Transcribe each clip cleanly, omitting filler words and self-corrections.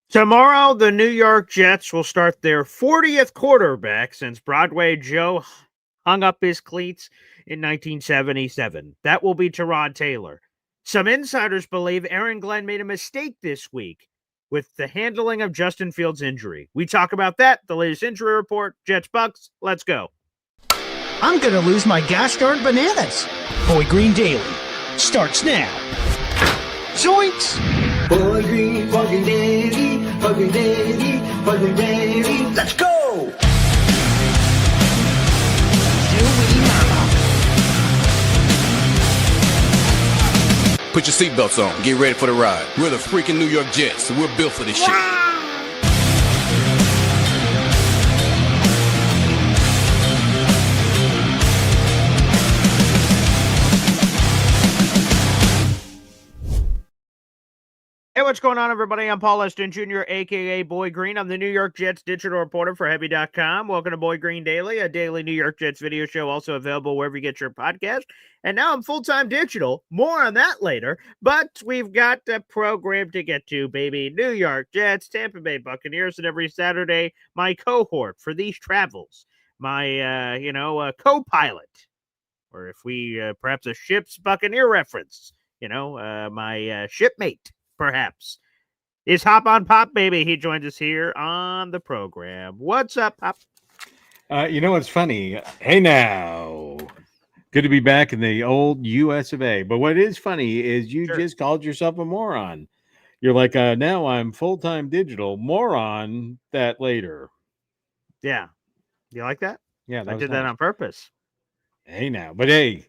Tomorrow, the New York Jets will start their 40th quarterback since Broadway Joe hung up his cleats in 1977. That will be Tyrod Taylor. Some insiders believe Aaron Glenn made a mistake this week with the handling of Justin Fields' injury. We talk about that, the latest injury report, Jets Bucks. Let's go. I'm gonna lose my gosh darn bananas. Boy Green Daily starts now. Zoinks! Boy Green Daily, Boy Green Daily, Boy Green Daily. Let's go! Put your seatbelts on. Get ready for the ride. We're the freaking New York Jets, so we're built for this shit. Hey, what's going on, everybody? I'm Paul Eston Jr., a.k.a. Boy Green. I'm the New York Jets digital reporter for Heavy.com. Welcome to Boy Green Daily, a daily New York Jets video show, also available wherever you get your podcast. And now I'm full-time digital. More on that later. But we've got a program to get to, baby. New York Jets, Tampa Bay Buccaneers, and every Saturday, my cohort for these travels. My, co-pilot. Or if we, perhaps a ship's Buccaneer reference. My shipmate. Perhaps, is Hop on Pop, baby. He joins us here on the program. What's up, Pop? You know what's funny? Hey now. Good to be back in the old US of A. But what is funny is you just called yourself a moron. You're like, now I'm full-time digital. Moron that later. Yeah. You like that? Yeah, I did that on purpose. Hey now. But hey,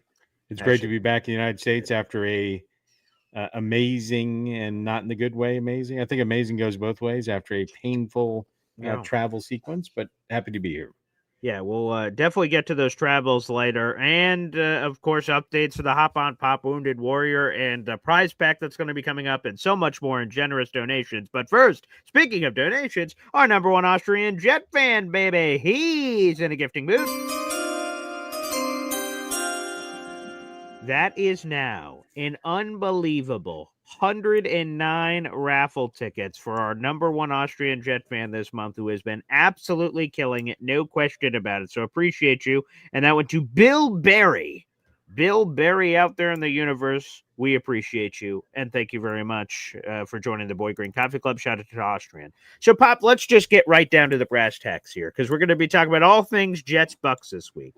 it's great to be back in the United States after a amazing, and not in the good way amazing. I think amazing goes both ways after a painful travel sequence, but happy to be here. Yeah, we'll definitely get to those travels later. And, of course, updates for the Hop on Pop Wounded Warrior and the prize pack that's going to be coming up and so much more in generous donations. But first, speaking of donations, our number one Austrian Jet fan, baby, he's in a gifting mood. That is now an unbelievable 109 raffle tickets for our number one Austrian Jet fan this month, who has been absolutely killing it. No question about it. So appreciate you. And that went to Bill Berry. Bill Berry out there in the universe. We appreciate you. And thank you very much for joining the Boy Green Coffee Club. Shout out to Austrian. So, Pop, let's just get right down to the brass tacks here, because we're going to be talking about all things Jets Bucks this week.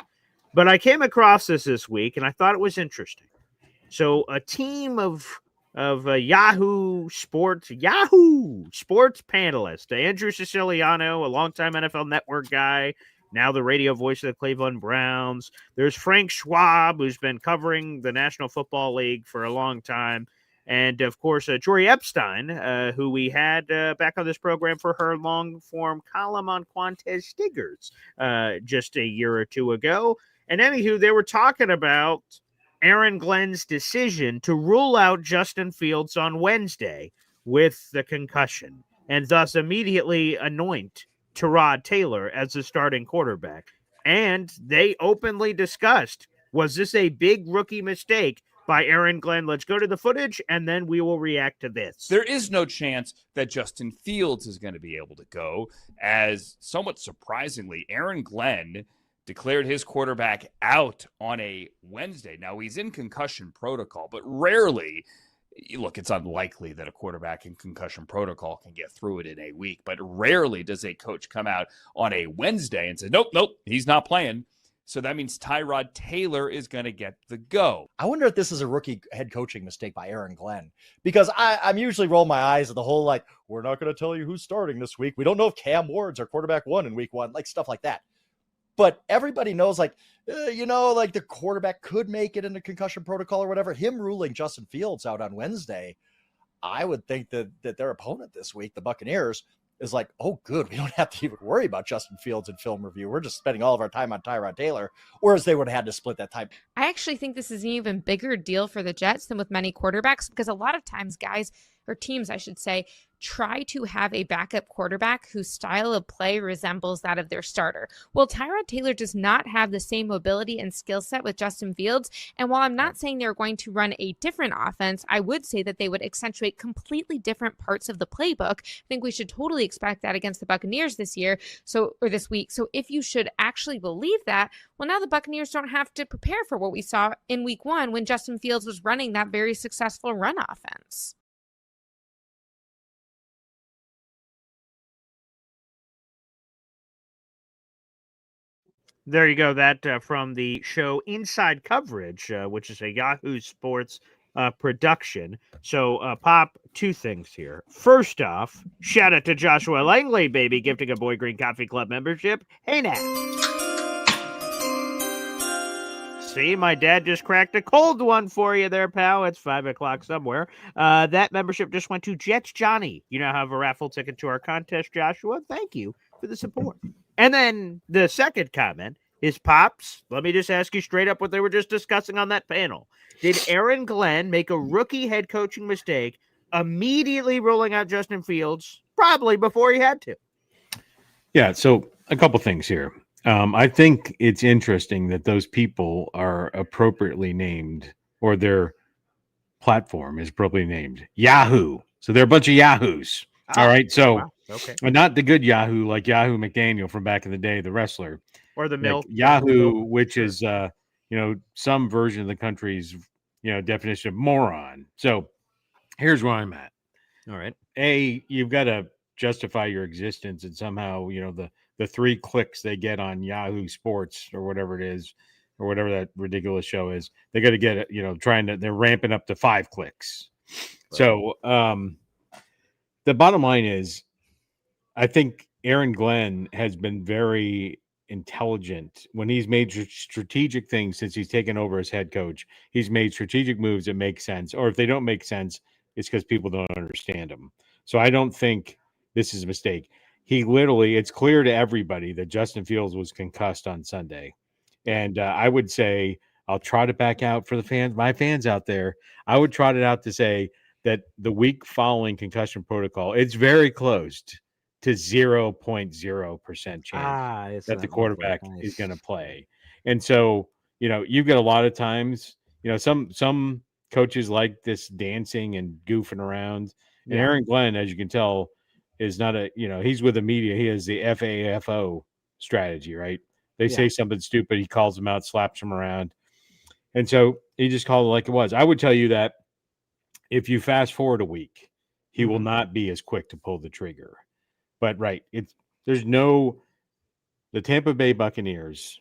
But I came across this week, and I thought it was interesting. So a team of Yahoo Sports panelists, Andrew Siciliano, a longtime NFL Network guy, now the radio voice of the Cleveland Browns. There's Frank Schwab, who's been covering the National Football League for a long time. And, of course, Jory Epstein, who we had back on this program for her long-form column on Quantez Stiggers just a year or two ago. And anywho, they were talking about Aaron Glenn's decision to rule out Justin Fields on Wednesday with the concussion, and thus immediately anoint Tyrod Taylor as the starting quarterback. And they openly discussed, was this a big rookie mistake by Aaron Glenn? Let's go to the footage, and then we will react to this. There is no chance that Justin Fields is going to be able to go, as somewhat surprisingly, Aaron Glenn declared his quarterback out on a Wednesday. Now, he's in concussion protocol, but rarely, look, it's unlikely that a quarterback in concussion protocol can get through it in a week, but rarely does a coach come out on a Wednesday and say, nope, he's not playing. So that means Tyrod Taylor is going to get the go. I wonder if this is a rookie head coaching mistake by Aaron Glenn, because I'm usually rolling my eyes at the whole, like, we're not going to tell you who's starting this week. We don't know if Cam Ward's our quarterback one in week one, like stuff like that. But everybody knows, like, like the quarterback could make it into concussion protocol or whatever. Him ruling Justin Fields out on Wednesday, I would think that their opponent this week, the Buccaneers, is like, oh, good, we don't have to even worry about Justin Fields in film review. We're just spending all of our time on Tyrod Taylor, whereas they would have had to split that time. I actually think this is an even bigger deal for the Jets than with many quarterbacks, because a lot of times guys or teams, I should say, try to have a backup quarterback whose style of play resembles that of their starter. Well, Tyrod Taylor does not have the same mobility and skill set with Justin Fields. And while I'm not saying they're going to run a different offense, I would say that they would accentuate completely different parts of the playbook. I think we should totally expect that against the Buccaneers this week. So if you should actually believe that, well, now the Buccaneers don't have to prepare for what we saw in week 1 when Justin Fields was running that very successful run offense. There you go. That from the show Inside Coverage, which is a Yahoo Sports production. So, Pop, two things here. First off, shout out to Joshua Langley, baby, gifting a Boy Green Coffee Club membership. Hey now. See, my dad just cracked a cold one for you there, pal. It's 5 o'clock somewhere. That membership just went to Jets Johnny. You now have a raffle ticket to our contest, Joshua. Thank you for the support. And then the second comment is, Pops, let me just ask you straight up what they were just discussing on that panel. Did Aaron Glenn make a rookie head coaching mistake immediately rolling out Justin Fields, probably before he had to? Yeah, so a couple things here. I think it's interesting that those people are appropriately named, or their platform is appropriately named Yahoo. So they're a bunch of Yahoos. All right. So, wow. Okay. Not the good Yahoo like Yahoo McDaniel from back in the day, the wrestler, or the like milk Yahoo, which is some version of the country's definition of moron. So here's where I'm at. All right. You've got to justify your existence, and somehow the 3 clicks they get on Yahoo Sports or whatever it is, or whatever that ridiculous show is, they got to get it. They're ramping up to 5 clicks. Right. So the bottom line is, I think Aaron Glenn has been very intelligent when he's made strategic things since he's taken over as head coach. He's made strategic moves that make sense, or if they don't make sense, it's because people don't understand them. So I don't think this is a mistake. It's clear to everybody that Justin Fields was concussed on Sunday. And I would say, I'll trot it back out for the fans, my fans out there. I would trot it out to say that the week following concussion protocol, it's very close to 0.0% chance that the quarterback is going to play. And so, you've got a lot of times, some coaches like this dancing and goofing around. And Aaron Glenn, as you can tell, is not he's with the media. He has the FAFO strategy, right? They say something stupid, he calls them out, slaps them around. And so he just called it like it was. I would tell you that if you fast forward a week, he will not be as quick to pull the trigger. But the Tampa Bay Buccaneers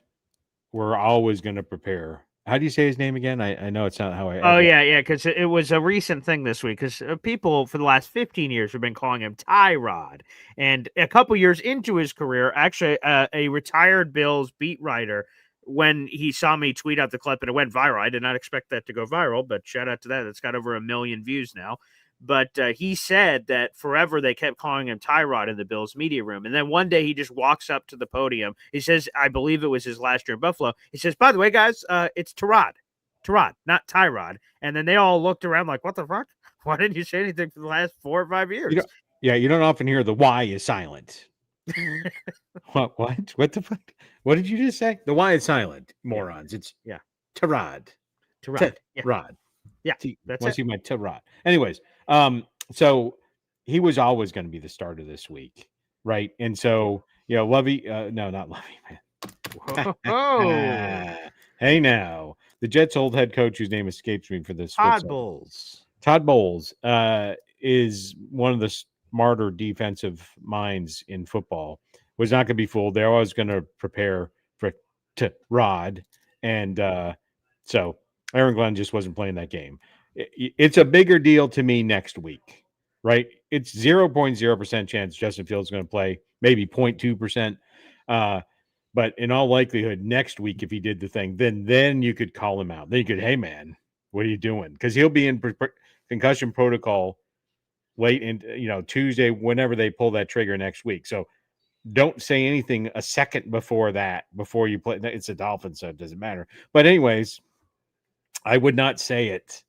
were always going to prepare. How do you say his name again? I know it's not how I. Oh, yeah, because it was a recent thing this week, because people for the last 15 years have been calling him Tyrod. And a couple years into his career, actually, a retired Bills beat writer, when he saw me tweet out the clip and it went viral, I did not expect that to go viral, but shout out to that. It's got over 1 million views now. But he said that forever they kept calling him Tyrod in the Bills media room. And then one day he just walks up to the podium. He says, I believe it was his last year in Buffalo. He says, by the way, guys, it's Tyrod, not Tyrod. And then they all looked around like, what the fuck? Why didn't you say anything for the last 4 or 5 years? You don't often hear the Y is silent. What the fuck? What did you just say? The Y is silent, morons. It's Tyrod. Rod. Yeah, that's it. You meant Tyrod. Anyways, so he was always going to be the starter this week, right? And so, Lovey, no, not Lovey, man. Hey, now the Jets' old head coach, whose name escapes me for this. Todd Bowles. Todd Bowles is one of the smarter defensive minds in football. Was not going to be fooled. They're always going to prepare for Rod, and so Aaron Glenn just wasn't playing that game. It's a bigger deal to me next week, right? It's 0.0% chance Justin Fields is going to play, maybe 0.2%. But in all likelihood, next week, if he did the thing, then you could call him out. Then you could, hey, man, what are you doing? Because he'll be in concussion protocol late in, Tuesday, whenever they pull that trigger next week. So don't say anything a second before that, before you play. It's the Dolphins, so it doesn't matter. But anyways, I would not say it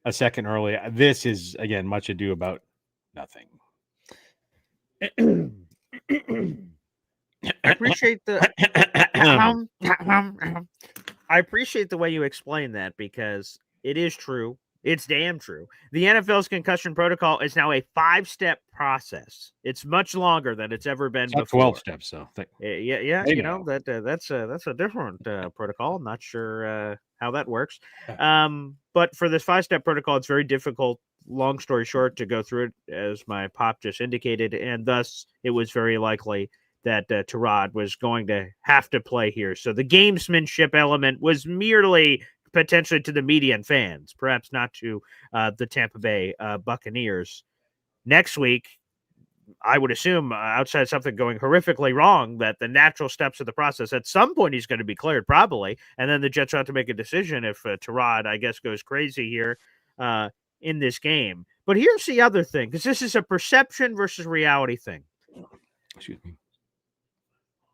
a second early. This is, again, much ado about nothing. I appreciate the I appreciate the way you explain that because it is true. It's damn true. The NFL's concussion protocol is now a 5-step process. It's much longer than it's ever been It's not before. 12 steps, so Yeah. They You know. know that's a different protocol. I'm not sure how that works. But for this 5-step protocol, it's very difficult. Long story short, to go through it, as my pop just indicated, and thus it was very likely that Tyrod was going to have to play here. So the gamesmanship element was merely potentially to the media and fans, perhaps not to the Tampa Bay Buccaneers. Next week, I would assume, outside of something going horrifically wrong, that the natural steps of the process, at some point he's going to be cleared, probably, and then the Jets will have to make a decision if Tyrod, I guess, goes crazy here in this game. But here's the other thing, because this is a perception versus reality thing. Excuse me.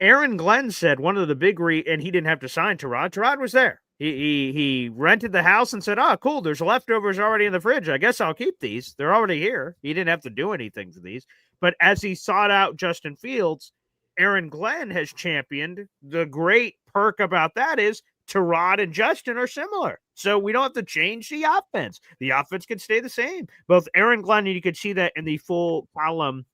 Aaron Glenn said one of the big and he didn't have to sign Tyrod. Tyrod was there. He rented the house and said, "Oh, cool, there's leftovers already in the fridge. I guess I'll keep these. They're already here." He didn't have to do anything to these. But as he sought out Justin Fields, Aaron Glenn has championed the great perk about that is Tyrod and Justin are similar. So we don't have to change the offense. The offense can stay the same. Both Aaron Glenn, and you can see that in the full column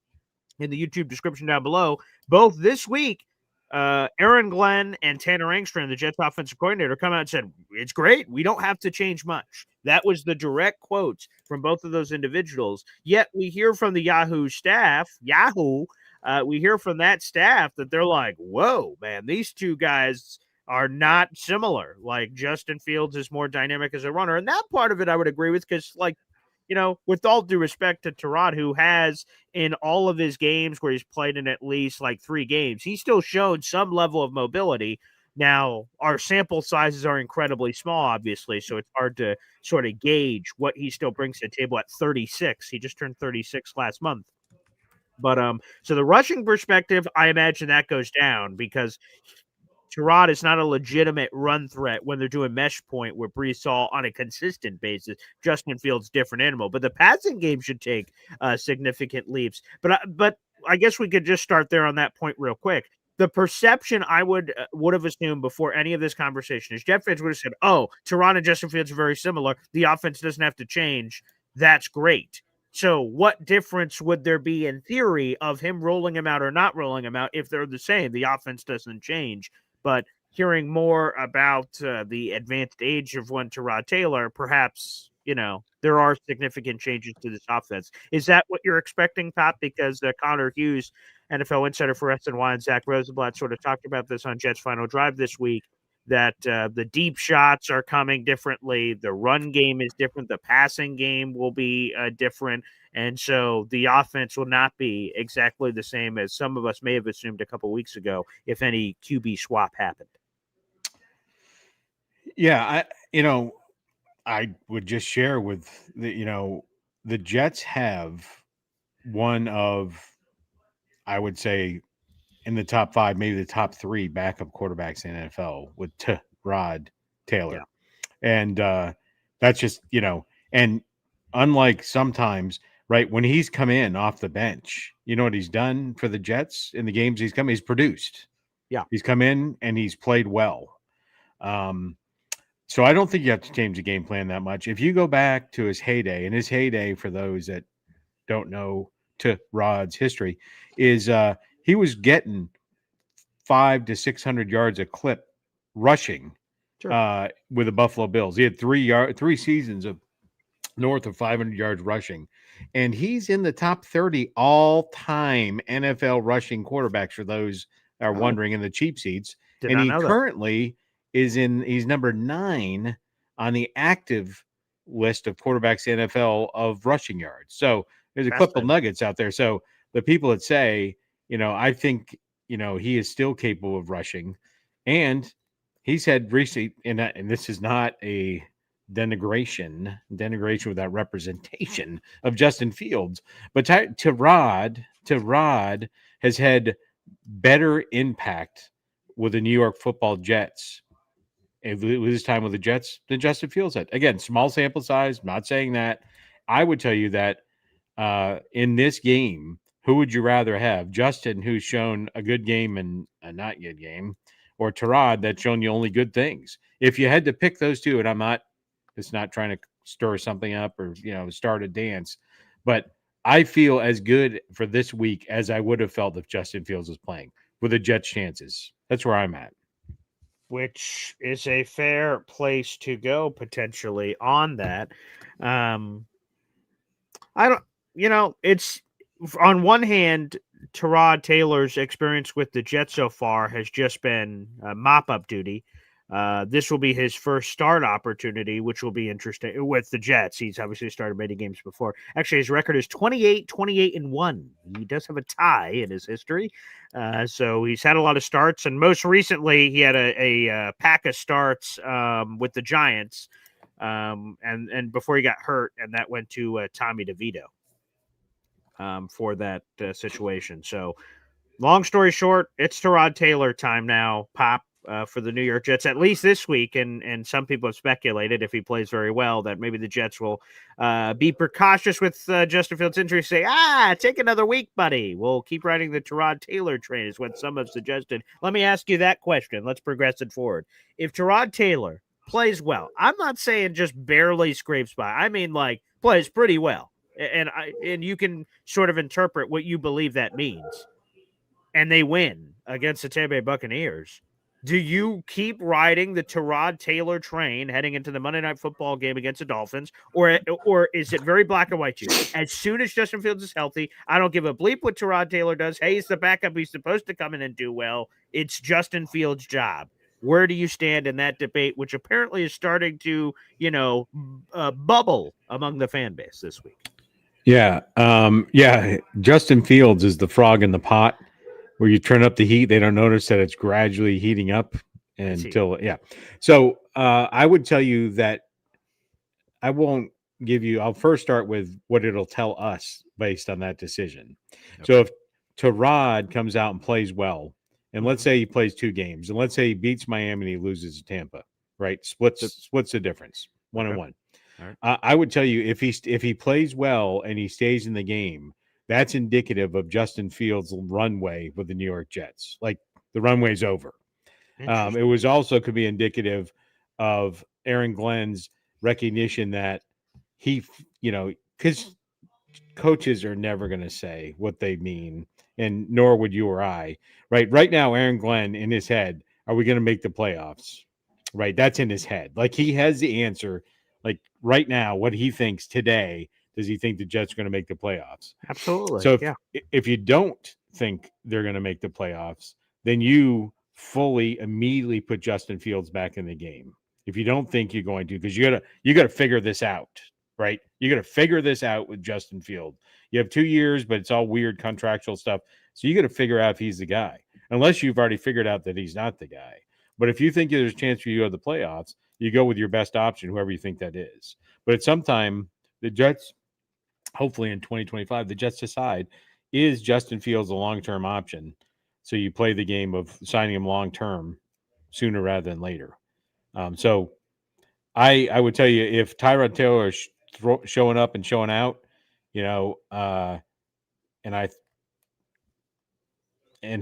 in the YouTube description down below, both this week, Aaron Glenn and Tanner Engstrand, the Jets offensive coordinator, come out and said, "It's great. We don't have to change much." That was the direct quotes from both of those individuals. Yet we hear from the Yahoo staff, we hear from that staff that they're like, "Whoa, man, these two guys are not similar. Like Justin Fields is more dynamic as a runner." And that part of it I would agree with because, like, you know, with all due respect to Tyrod, who has in all of his games where he's played in at least like 3 games, he's still shown some level of mobility. Now, our sample sizes are incredibly small, obviously, so it's hard to sort of gauge what he still brings to the table at 36. He just turned 36 last month. But so the rushing perspective, I imagine that goes down because Tyrod is not a legitimate run threat when they're doing mesh point where Brees saw on a consistent basis. Justin Fields, different animal, but the passing game should take significant leaps. But I guess we could just start there on that point real quick. The perception I would have assumed before any of this conversation is Jeff Fields would have said, "Oh, Tyrod and Justin Fields are very similar. The offense doesn't have to change. That's great." So what difference would there be in theory of him rolling him out or not rolling him out if they're the same? The offense doesn't change. But hearing more about the advanced age of one Tyrod Taylor, perhaps, you know, there are significant changes to this offense. Is that what you're expecting, Pop? Because Connor Hughes, NFL insider for SNY, and Zach Rosenblatt sort of talked about this on Jets Final Drive this week, that the deep shots are coming differently. The run game is different. The passing game will be different. And so the offense will not be exactly the same as some of us may have assumed a couple weeks ago if any QB swap happened. Yeah, I would just share with the Jets have one of, I would say, in the top 5, maybe the top 3 backup quarterbacks in the NFL with Tyrod Taylor. Yeah. And that's just, and unlike sometimes, right, when he's come in off the bench, you know what he's done for the Jets in the games he's come, he's produced. Yeah. He's come in and he's played well. So I don't think you have to change the game plan that much. If you go back to his heyday, and his heyday, for those that don't know Tyrod's history, is he was getting 500 to 600 yards a clip rushing with the Buffalo Bills. He had 3 seasons of north of 500 yards rushing, and he's in the top 30 all-time NFL rushing quarterbacks for those that are wondering in the cheap seats. And he currently he's number 9 on the active list of quarterbacks in NFL of rushing yards. So there's a couple nuggets out there. So the people that say, I think, he is still capable of rushing, and he's had recently, and this is not a denigration without representation of Justin Fields, but Tyrod has had better impact with the New York Football Jets with his time with the Jets than Justin Fields had. Again, small sample size, not saying that. I would tell you that in this game, who would you rather have? Justin, who's shown a good game and a not good game, or Tyrod that's shown you only good things? If you had to pick those two, and it's not trying to stir something up or start a dance, but I feel as good for this week as I would have felt if Justin Fields was playing with the Jets' chances. That's where I'm at. Which is a fair place to go potentially on that. I don't, it's on one hand, Tyrod Taylor's experience with the Jets so far has just been mop up duty. This will be his first start opportunity, which will be interesting with the Jets. He's obviously started many games before. Actually, his record is 28-1. He does have a tie in his history. So he's had a lot of starts, and most recently he had a pack of starts with the Giants. And before he got hurt, and that went to Tommy DeVito for that situation. So, long story short, it's Tyrod Taylor time now, Pop, for the New York Jets, at least this week. And some people have speculated, if he plays very well, that maybe the Jets will be precautious with Justin Fields' injury. Say, take another week, buddy. We'll keep riding the Tyrod Taylor train, is what some have suggested. Let me ask you that question. Let's progress it forward. If Tyrod Taylor plays well, I'm not saying just barely scrapes by. I mean, like, plays pretty well. And you can sort of interpret what you believe that means. And they win against the Tampa Bay Buccaneers. Do you keep riding the Tyrod Taylor train heading into the Monday Night Football game against the Dolphins? Or is it very black and white to you? As soon as Justin Fields is healthy, I don't give a bleep what Tyrod Taylor does. Hey, he's the backup. He's supposed to come in and do well. It's Justin Fields' job. Where do you stand in that debate, which apparently is starting to, bubble among the fan base this week? Yeah. Justin Fields is the frog in the pot where you turn up the heat. They don't notice that it's gradually heating up until, So I would tell you that I'll first start with what it'll tell us based on that decision. Okay. So if Tyrod comes out and plays well, and let's say he plays 2 games, and let's say he beats Miami and he loses to Tampa, right? Splits the difference, 1-1. Right. I would tell you if he plays well and he stays in the game, that's indicative of Justin Fields' runway with the New York Jets. Like, the runway's over. It was also could be indicative of Aaron Glenn's recognition that because coaches are never going to say what they mean, and nor would you or I. Right now, Aaron Glenn, in his head, are we going to make the playoffs? Right, that's in his head. Like, he has the answer. Like, right now, what he thinks today, does he think the Jets are going to make the playoffs? Absolutely. So if you don't think they're going to make the playoffs, then you immediately put Justin Fields back in the game. If you don't think you're going to, because you got to figure this out, right? You got to figure this out with Justin Fields. You have 2 years, but it's all weird contractual stuff. So you got to figure out if he's the guy, unless you've already figured out that he's not the guy. But if you think there's a chance for you to go to the playoffs, you go with your best option, whoever you think that is. But at some time, the Jets, hopefully in 2025, the Jets decide, is Justin Fields a long-term option? So you play the game of signing him long-term sooner rather than later. So I would tell you, if Tyrod Taylor is showing up and showing out, and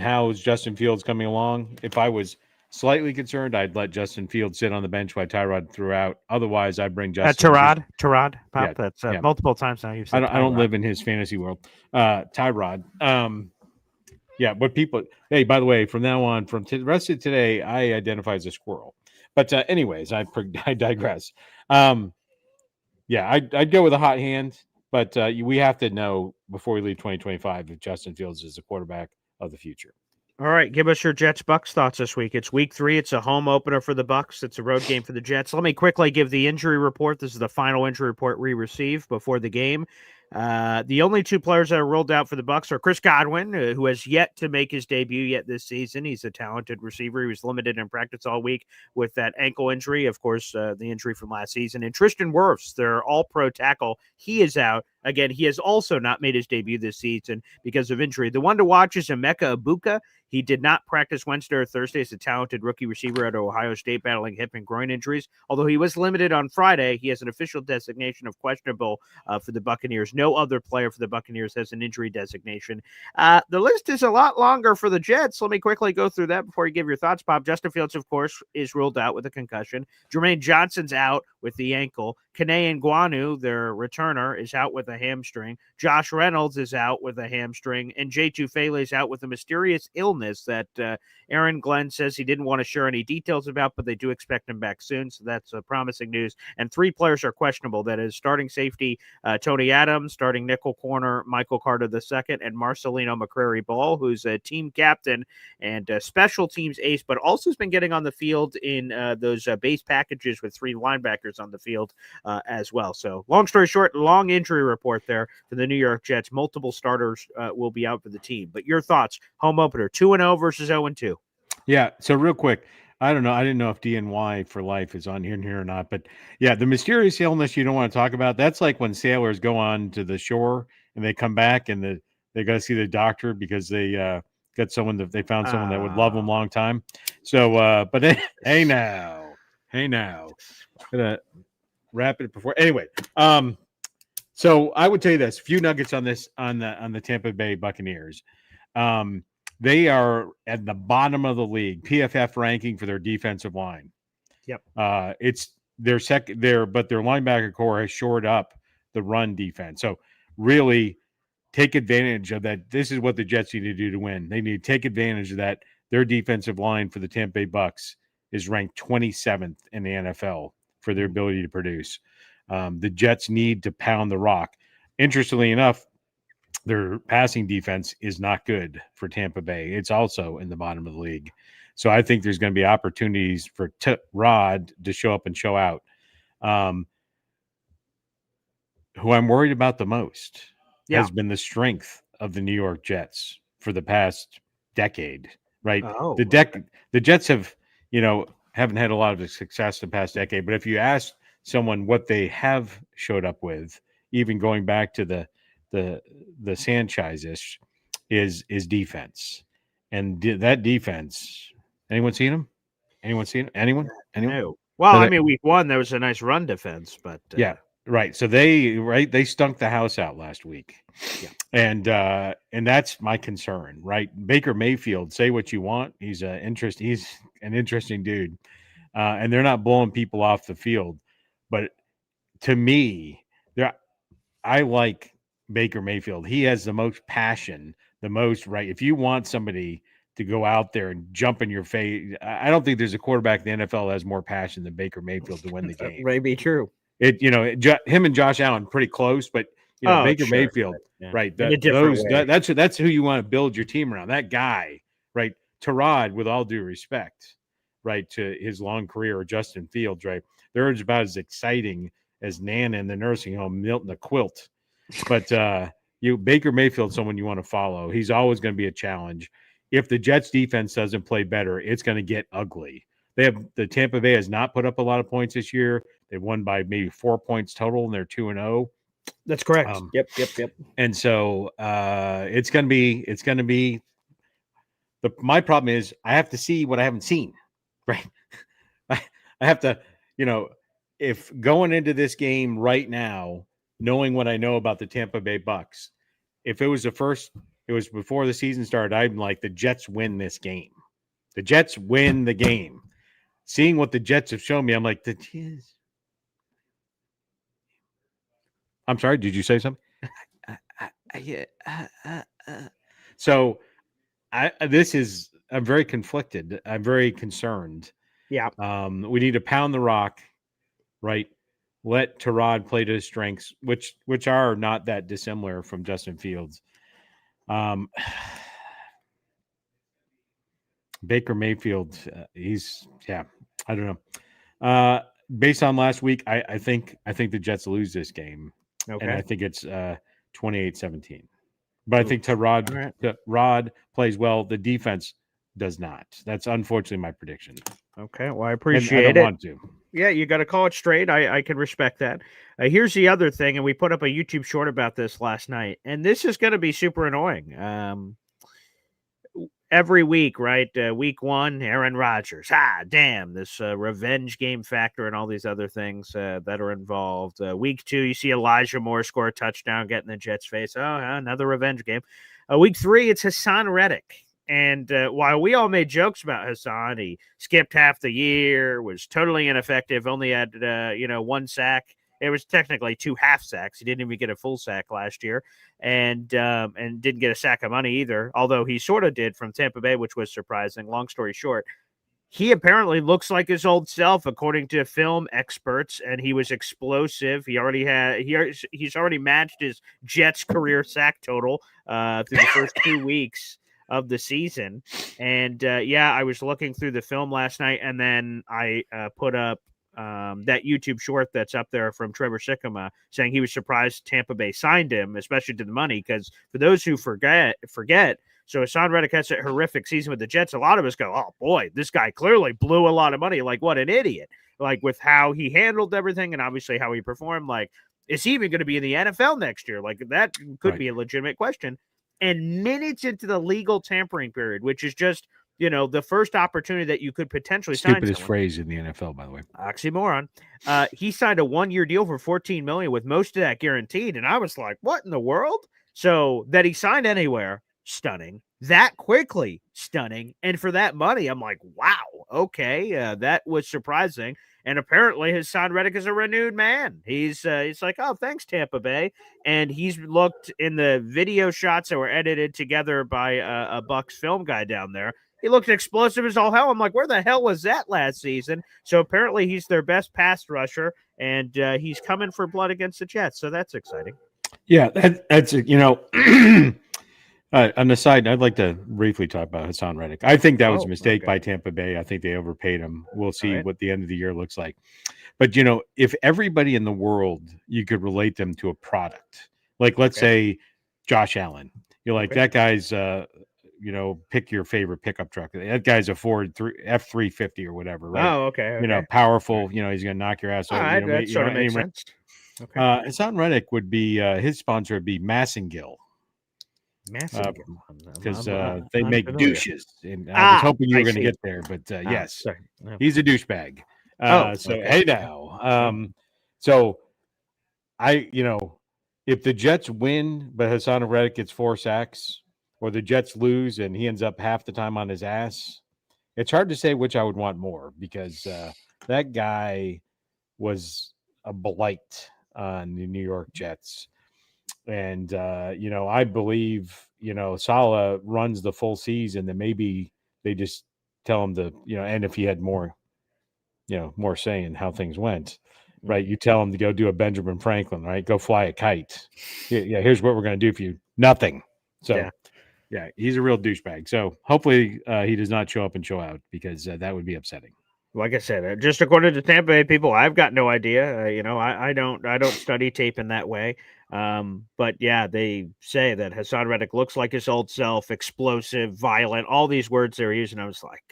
how is Justin Fields coming along? If I was slightly concerned, I'd let Justin Fields sit on the bench while Tyrod threw out. Otherwise, I'd bring Justin. Tyrod, Pop. That's multiple times now. You've said I don't live in his fantasy world. Tyrod. But people. Hey, by the way, from now on, from the rest of today, I identify as a squirrel. But anyways, I digress. I'd go with a hot hand, but we have to know before we leave 2025 if Justin Fields is the quarterback of the future. All right, give us your Jets-Bucks thoughts this week. It's week 3. It's a home opener for the Bucks. It's a road game for the Jets. Let me quickly give the injury report. This is the final injury report we received before the game. The only 2 players that are ruled out for the Bucks are Chris Godwin, who has yet to make his debut yet this season. He's a talented receiver. He was limited in practice all week with that ankle injury, of course, the injury from last season. And Tristan Wirfs, their all-pro tackle, he is out Again, he has also not made his debut this season because of injury. The one to watch is Emeka Ibuka. He did not practice Wednesday or Thursday as a talented rookie receiver at Ohio State battling hip and groin injuries. Although he was limited on Friday, he has an official designation of questionable for the Buccaneers. No other player for the Buccaneers has an injury designation. The list is a lot longer for the Jets. Let me quickly go through that before you give your thoughts, Bob. Justin Fields, of course, is ruled out with a concussion. Jermaine Johnson's out with the ankle. Kene Nguanu, their returner, is out with a hamstring. Josh Reynolds is out with a hamstring. And Jay Tufele is out with a mysterious illness that Aaron Glenn says he didn't want to share any details about, but they do expect him back soon. So that's promising news. And 3 players are questionable. That is starting safety Tony Adams, starting nickel corner Michael Carter II, and Marcelino McCrary-Ball, who's a team captain and special teams ace, but also has been getting on the field in those base packages with 3 linebackers on the field as well. So long story short, long injury report there for the New York Jets. Multiple starters will be out for the team. But your thoughts, home opener, 2-0 versus 0-2. Yeah. So real quick, I don't know. I didn't know if DNY for life is on here or not, but yeah, the mysterious illness you don't want to talk about. That's like when sailors go on to the shore and they come back and they got to see the doctor because they got someone that they found someone that would love them a long time. So, but hey now, gonna wrap it before anyway. So I would tell you this: a few nuggets on this on the Tampa Bay Buccaneers. They are at the bottom of the league PFF ranking for their defensive line. Yep. It's their but their linebacker core has shored up the run defense. So really take advantage of that. This is what the Jets need to do to win. They need to take advantage of that. Their defensive line for the Tampa Bay Bucks is ranked 27th in the NFL for their ability to produce. The Jets need to pound the rock. Interestingly enough, their passing defense is not good for Tampa Bay. It's also in the bottom of the league. So I think there's going to be opportunities for Rod to show up and show out. Who I'm worried about the most has been the strength of the New York Jets for the past decade, right? The Jets have, haven't had a lot of success the past decade, but if you ask someone what they have showed up with, even going back to the Sanchez-ish, is Uh, defense. And that defense, anyone seen him? Anyone? No. Well, I mean, week 1, there was a nice run defense, but yeah, right. So they stunk the house out last week. Yeah. And that's my concern, right? Baker Mayfield, say what you want. He's an interesting dude. And they're not blowing people off the field. But to me, I like Baker Mayfield. He has the most passion, right. If you want somebody to go out there and jump in your face, I don't think there's a quarterback in the NFL that has more passion than Baker Mayfield to win the game. May be true. Him and Josh Allen pretty close, but Baker Mayfield, right? That's who you want to build your team around. That guy, right? Tyrod, with all due respect, right, to his long career, or Justin Fields, right? They're about as exciting as Nana in the nursing home, Milton the quilt. But Baker Mayfield, someone you want to follow. He's always going to be a challenge. If the Jets defense doesn't play better, it's going to get ugly. The Tampa Bay has not put up a lot of points this year. They've won by maybe 4 points total, and they're 2-0. That's correct. Yep. And so it's going to be. My problem is I have to see what I haven't seen, right? I have to, if going into this game right now, knowing what I know about the Tampa Bay Bucks, if it was before the season started, I'm like, the Jets win this game. The Jets win the game. Seeing what the Jets have shown me, I'm like, I'm sorry, did you say something? So I'm very conflicted. I'm very concerned. Yeah. We need to pound the rock, right? Let Tyrod play to his strengths, which are not that dissimilar from Justin Fields. Baker Mayfield, I don't know. Based on last week, I think the Jets lose this game. Okay. And I think it's 28-17. But I think Rod plays well. The defense does not. That's unfortunately my prediction. Okay, well, I And I appreciate don't it. want to. Yeah, you got to call it straight. I can respect that. Here's the other thing, and we put up a YouTube short about this last night, and this is going to be super annoying. Every week, right? Week one, Aaron Rodgers. Damn, this revenge game factor and all these other things that are involved. Week two, you see Elijah Moore score a touchdown, get in the Jets' face. Oh, another revenge game. Week three, it's Hassan Reddick. And while we all made jokes about Hassan, he skipped half the year, was totally ineffective, only had one sack. It was technically 2 half sacks. He didn't even get a full sack last year, and didn't get a sack of money either. Although he sort of did from Tampa Bay, which was surprising. Long story short, he apparently looks like his old self, according to film experts, and he was explosive. He's already matched his Jets career sack total through the first 2 weeks of the season. And I was looking through the film last night, and then I put up that YouTube short that's up there from Trevor Sikkema saying he was surprised Tampa Bay signed him, especially to the money. Because for those who forget, so Hassan Reddick has a horrific season with the Jets. A lot of us go, oh boy, this guy clearly blew a lot of money. Like, what an idiot. Like, with how he handled everything and obviously how he performed. Like, is he even going to be in the NFL next year? Like, that could be a legitimate question. And minutes into the legal tampering period, which is just, the first opportunity that you could potentially sign Stupidest someone. phrase in the NFL, by the way. Oxymoron. He signed a 1-year deal for $14 million with most of that guaranteed. And I was like, what in the world? So that he signed anywhere, stunning. That quickly, stunning. And for that money, I'm like, wow, okay. That was surprising. And apparently Hassan Reddick is a renewed man. He's like, oh, thanks, Tampa Bay. And he's looked in the video shots that were edited together by a Bucks film guy down there. He looked explosive as all hell. I'm like, where the hell was that last season? So apparently he's their best pass rusher, and he's coming for blood against the Jets. So that's exciting. Yeah, that's on the side, I'd like to briefly talk about Hassan Reddick. I think that was a mistake by Tampa Bay. I think they overpaid him. We'll see what the end of the year looks like. But, if everybody in the world, you could relate them to a product, like let's say Josh Allen, you're like, that guy's, pick your favorite pickup truck. That guy's a Ford F-350 or whatever, right? Oh, okay. Powerful, he's going to knock your ass over. That sort of makes sense. Okay. Hassan Reddick would be, his sponsor would be Massengill. Because they make douches, and I was hoping you were going to get there, but yes, he's a douchebag. Hey now, so if the Jets win, but Hassan Reddick gets 4 sacks, or the Jets lose and he ends up half the time on his ass, it's hard to say which I would want more, because that guy was a blight on the New York Jets. And, I believe, Saleh runs the full season, then maybe they just tell him to, and if he had more say in how things went, right? You tell him to go do a Benjamin Franklin, right? Go fly a kite. Yeah. Here's what we're going to do for you. Nothing. So, yeah, he's a real douchebag. So hopefully he does not show up and show out, because that would be upsetting. Like I said, just according to Tampa Bay people, I've got no idea. I don't study tape in that way. But yeah, they say that Hassan Reddick looks like his old self, explosive, violent, all these words they're using. I was like,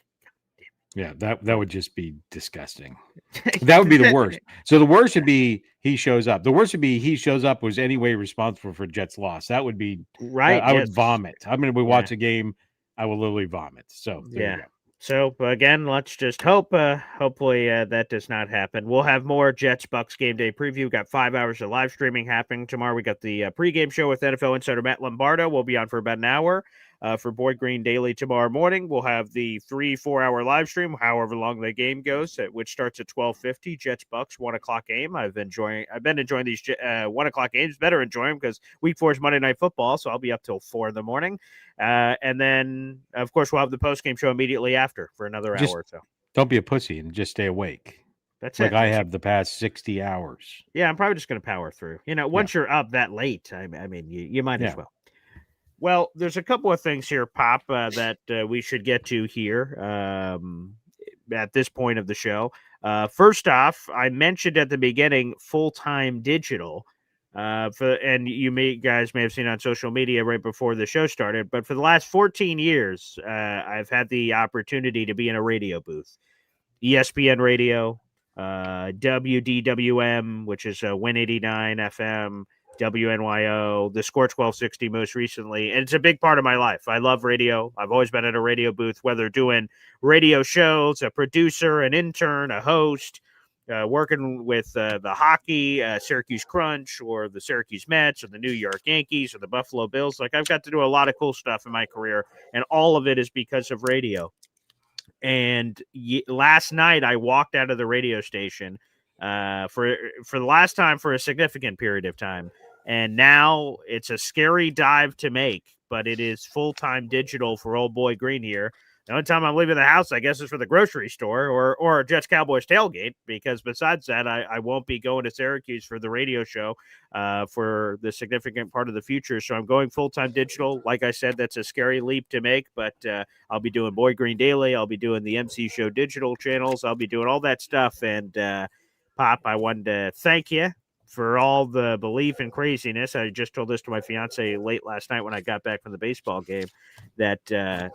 yeah, that would just be disgusting. That would be the worst. So the worst would be he shows up. The worst would be he shows up was any way responsible for Jets loss. That would be right. I would vomit. I'm going to watch a game. I will literally vomit. So there you go. So again, let's just hope. Hopefully that does not happen. We'll have more Jets Bucks game day preview. We've got 5 hours of live streaming happening tomorrow. We got the pregame show with NFL insider Matt Lombardo. We'll be on for about an hour. For Boy Green Daily tomorrow morning, we'll have the 3-4 hour live stream, however long the game goes, which starts at 12:50. Jets Bucks 1:00 game. I've been enjoying these 1:00 games. Better enjoy them because Week 4 is Monday Night Football, so I'll be up till 4 in the morning. And then, of course, we'll have the post game show immediately after for another hour or so. Don't be a pussy and just stay awake. That's like I have the past 60 hours. Yeah, I'm probably just going to power through. Once you're up that late, I mean, you might as well. Well, there's a couple of things here, Pop, that we should get to here at this point of the show. First off, I mentioned at the beginning full-time digital. And you guys may have seen on social media right before the show started, but for the last 14 years, I've had the opportunity to be in a radio booth. ESPN Radio, WDWM, which is Win 89 FM, WNYO, the Score 1260 most recently. And it's a big part of my life. I love radio. I've always been at a radio booth, whether doing radio shows, a producer, an intern, a host, working with the hockey, Syracuse Crunch, or the Syracuse Mets, or the New York Yankees, or the Buffalo Bills. Like, I've got to do a lot of cool stuff in my career, and all of it is because of radio. And last night I walked out of the radio station for the last time for a significant period of time. And now it's a scary dive to make, but it is full-time digital for old boy Green here. The only time I'm leaving the house, I guess, is for the grocery store or a Jets Cowboys tailgate, because besides that, I won't be going to Syracuse for the radio show for the significant part of the future. So I'm going full-time digital. Like I said, that's a scary leap to make, but I'll be doing Boy Green Daily. I'll be doing the MC Show digital channels. I'll be doing all that stuff. And Pop, I wanted to thank you for all the belief and craziness. I just told this to my fiance late last night when I got back from the baseball game, that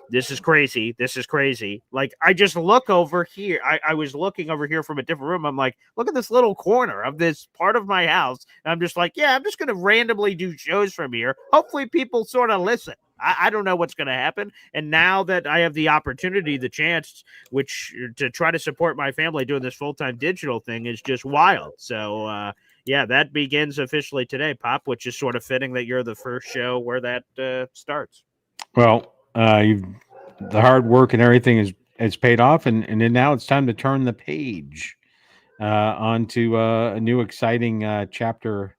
this is crazy. This is crazy. Like, I just look over here. I was looking over here from a different room. I'm like, look at this little corner of this part of my house. And I'm just like, yeah, I'm just going to randomly do shows from here. Hopefully people sort of listen. I don't know what's going to happen. And now that I have the opportunity, the chance, which to try to support my family doing this full-time digital thing is just wild. So, yeah, that begins officially today, Pop, which is sort of fitting that you're the first show where that starts. Well, the hard work and everything is paid off, and then now it's time to turn the page onto a new exciting chapter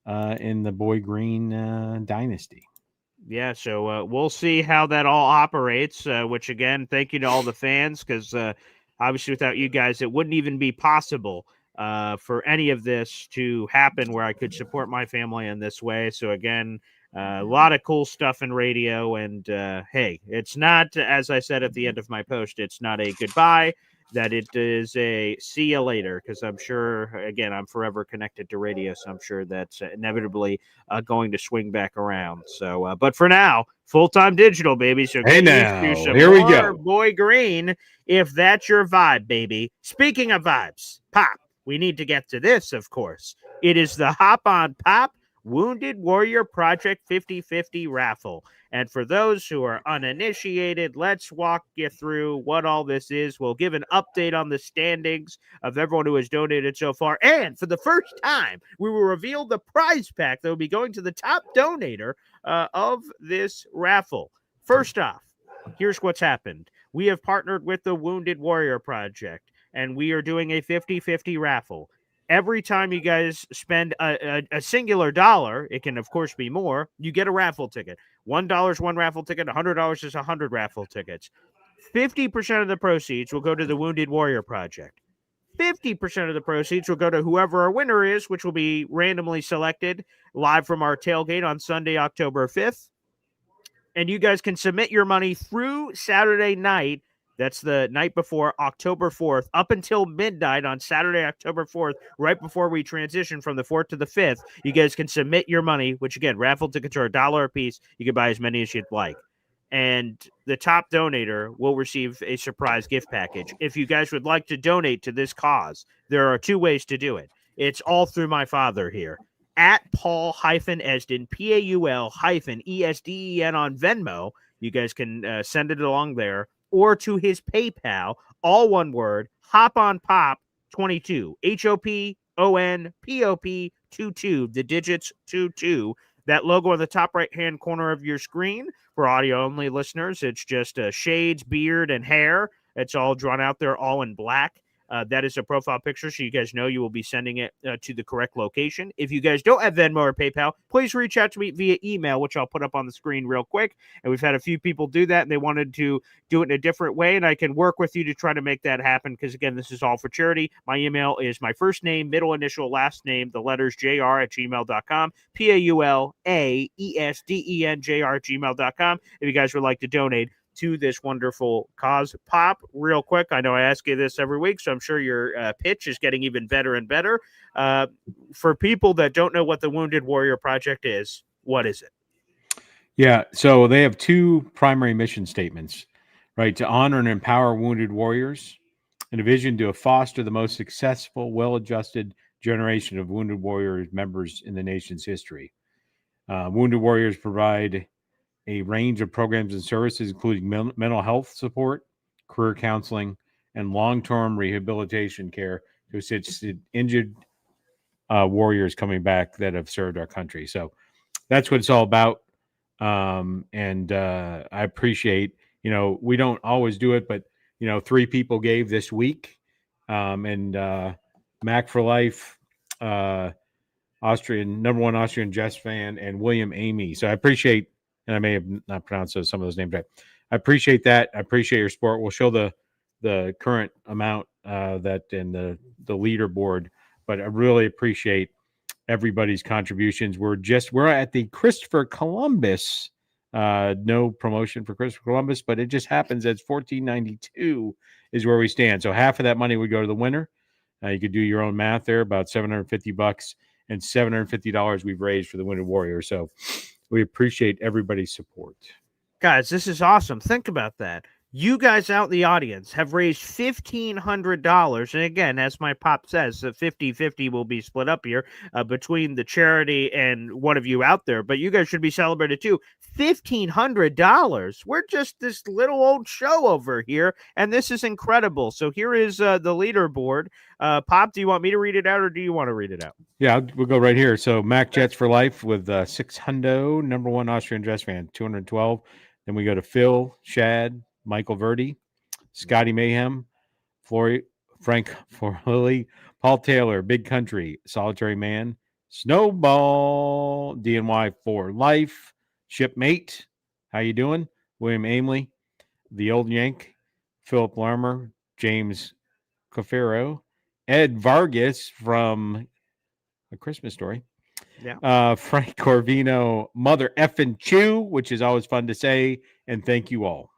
in the Boy Green dynasty. Yeah, so we'll see how that all operates, which, again, thank you to all the fans, because obviously without you guys, it wouldn't even be possible for any of this to happen where I could support my family in this way. So, again, a lot of cool stuff in radio. And, hey, it's not, as I said at the end of my post, it's not a goodbye, that it is a see you later, because I'm sure, again, I'm forever connected to radio, so I'm sure that's inevitably going to swing back around. So, but for now, full-time digital, baby. So hey, now, here we go. Boy Green, if that's your vibe, baby. Speaking of vibes, Pop, we need to get to this, of course. It is the Hop on Pop Wounded Warrior Project 50/50 raffle. And for those who are uninitiated, let's walk you through what all this is. We'll give an update on the standings of everyone who has donated so far. And for the first time, we will reveal the prize pack that will be going to the top donator of this raffle. First off, here's what's happened. We have partnered with the Wounded Warrior Project, and we are doing a 50/50 raffle. Every time you guys spend a singular dollar, it can, of course, be more, you get a raffle ticket. $1 is one raffle ticket. $100 is 100 raffle tickets. 50% of the proceeds will go to the Wounded Warrior Project. 50% of the proceeds will go to whoever our winner is, which will be randomly selected live from our tailgate on Sunday, October 5th. And you guys can submit your money through Saturday night. That's the night before October 4th, up until midnight on Saturday, October 4th, right before we transition from the 4th to the 5th. You guys can submit your money, which, again, raffle tickets are $1 a piece. You can buy as many as you'd like. And the top donator will receive a surprise gift package. If you guys would like to donate to this cause, there are two ways to do it. It's all through my father here. At Paul-Esden, Paul-Esden on Venmo. You guys can send it along there. Or to his PayPal, all one word, HOPONPOP22, HOPONPOP22, the digits 22. That logo on the top right-hand corner of your screen. For audio-only listeners, it's just shades, beard, and hair. It's all drawn out there, all in black. That is a profile picture, so you guys know you will be sending it to the correct location. If you guys don't have Venmo or PayPal, please reach out to me via email, which I'll put up on the screen real quick. And we've had a few people do that, and they wanted to do it in a different way, and I can work with you to try to make that happen, because, again, this is all for charity. My email is my first name, middle initial, last name, the letters jr@gmail.com, PAULAESDENJR@gmail.com, if you guys would like to donate to this wonderful cause. Pop, real quick, I know I ask you this every week, so I'm sure your pitch is getting even better and better. For people that don't know what the Wounded Warrior Project is, what is it? Yeah, so they have two primary mission statements, right? To honor and empower wounded warriors, and a vision to foster the most successful, well-adjusted generation of Wounded Warriors members in the nation's history. Wounded Warriors provide a range of programs and services, including mental health support, career counseling, and long-term rehabilitation care to assist injured warriors coming back that have served our country. So that's what it's all about. And I appreciate, we don't always do it, but 3 people gave this week. And Mac for Life, number one Austrian Jets fan, and William Amy. So I appreciate, and I may have not pronounced some of those names right. I appreciate that. I appreciate your support. We'll show the current amount that in the leaderboard, but I really appreciate everybody's contributions. We're at the Christopher Columbus. No promotion for Christopher Columbus, but it just happens that $14.92 is where we stand. So half of that money would go to the winner. You could do your own math there, about $750 and $750 we've raised for the Wounded Warrior. So we appreciate everybody's support. Guys, this is awesome. Think about that. You guys out in the audience have raised $1,500. And again, as my pop says, the 50-50 will be split up here between the charity and one of you out there. But you guys should be celebrated too. $1,500. We're just this little old show over here. And this is incredible. So here is the leaderboard. Pop, do you want me to read it out or do you want to read it out? Yeah, we'll go right here. So Mac Jets for Life with 600, number one Austrian Jets fan, 212. Then we go to Phil, Shad, Michael Verdi, Scotty Mayhem, Frank Forlilly, Paul Taylor, Big Country, Solitary Man, Snowball, DNY for Life, Shipmate, how you doing? William Aimley, The Old Yank, Philip Larmer, James Cafaro, Ed Vargas from A Christmas Story, Frank Corvino, Mother Effin' Chew, which is always fun to say, and thank you all.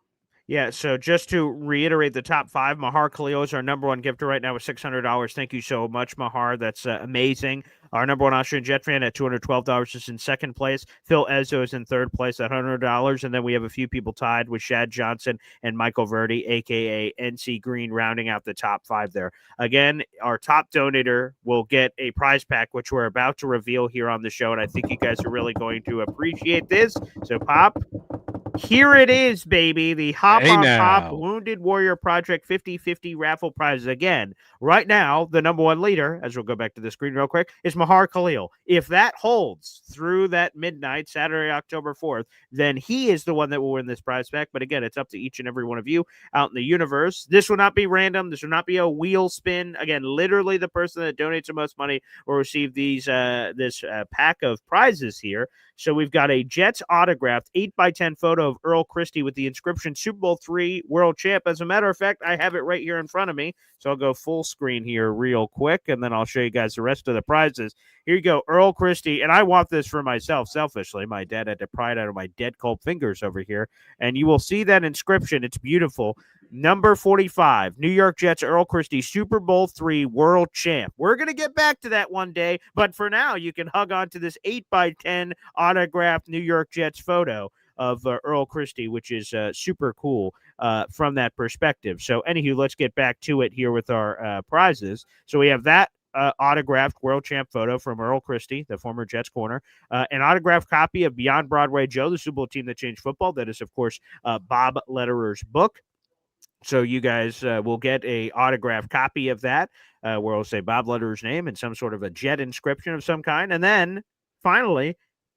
Yeah, so just to reiterate the top 5, Mahar Khalil is our number one gifter right now with $600. Thank you so much, Mahar. That's amazing. Our number one Austrian Jet fan at $212 is in second place. Phil Ezzo is in third place at $100. And then we have a few people tied with Shad Johnson and Michael Verdi, a.k.a. NC Green, rounding out the top 5 there. Again, our top donator will get a prize pack, which we're about to reveal here on the show. And I think you guys are really going to appreciate this. So, Pop, here it is, baby. The Hop on Pop Wounded Warrior Project 50-50 raffle prizes. Again, right now, the number one leader, as we'll go back to the screen real quick, is Mahar Khalil. If that holds through that midnight, Saturday, October 4th, then he is the one that will win this prize pack. But again, it's up to each and every one of you out in the universe. This will not be random. This will not be a wheel spin. Again, literally the person that donates the most money will receive this pack of prizes here. So we've got a Jets autographed 8x10 photo of Earl Christie with the inscription Super Bowl III World Champ. As a matter of fact, I have it right here in front of me. So I'll go full screen here real quick, and then I'll show you guys the rest of the prizes. Here you go, Earl Christie. And I want this for myself, selfishly. My dad had to pry it out of my dead cold fingers over here. And you will see that inscription. It's beautiful. Number 45, New York Jets, Earl Christie, Super Bowl III World Champ. We're going to get back to that one day, but for now, you can hug on to this 8x10 autographed New York Jets photo of Earl Christie, which is super cool from that perspective. So, anywho, let's get back to it here with our prizes. So, we have that autographed World Champ photo from Earl Christie, the former Jets corner, an autographed copy of Beyond Broadway Joe, the Super Bowl team that changed football. That is, of course, Bob Lederer's book. So you guys will get a autographed copy of that where it'll say Bob Lederer's name and some sort of a Jet inscription of some kind. And then finally,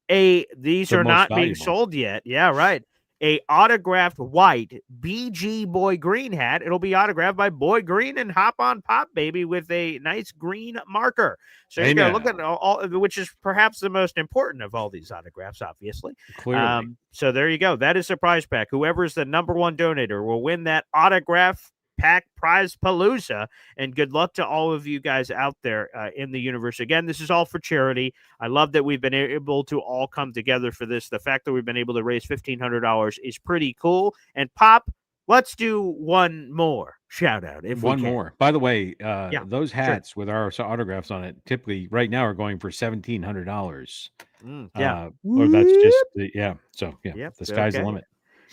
these are not being sold yet. Yeah, right. A autographed white BG Boy Green hat. It'll be autographed by Boy Green and Hop on Pop, baby, with a nice green marker. So you got to look at all, which is perhaps the most important of all these autographs, obviously. Clearly. So there you go. That is the prize pack. Whoever is the number one donator will win that autograph pack prize palooza, and good luck to all of you guys out there in the universe. Again, this is all for charity. I love that we've been able to all come together for this. The fact that we've been able to raise $1,500 is pretty cool. And Pop, let's do one more shout out. One more. By the way, those hats with our autographs on it typically right now are going for $1,700. Or that's just So the sky's the limit.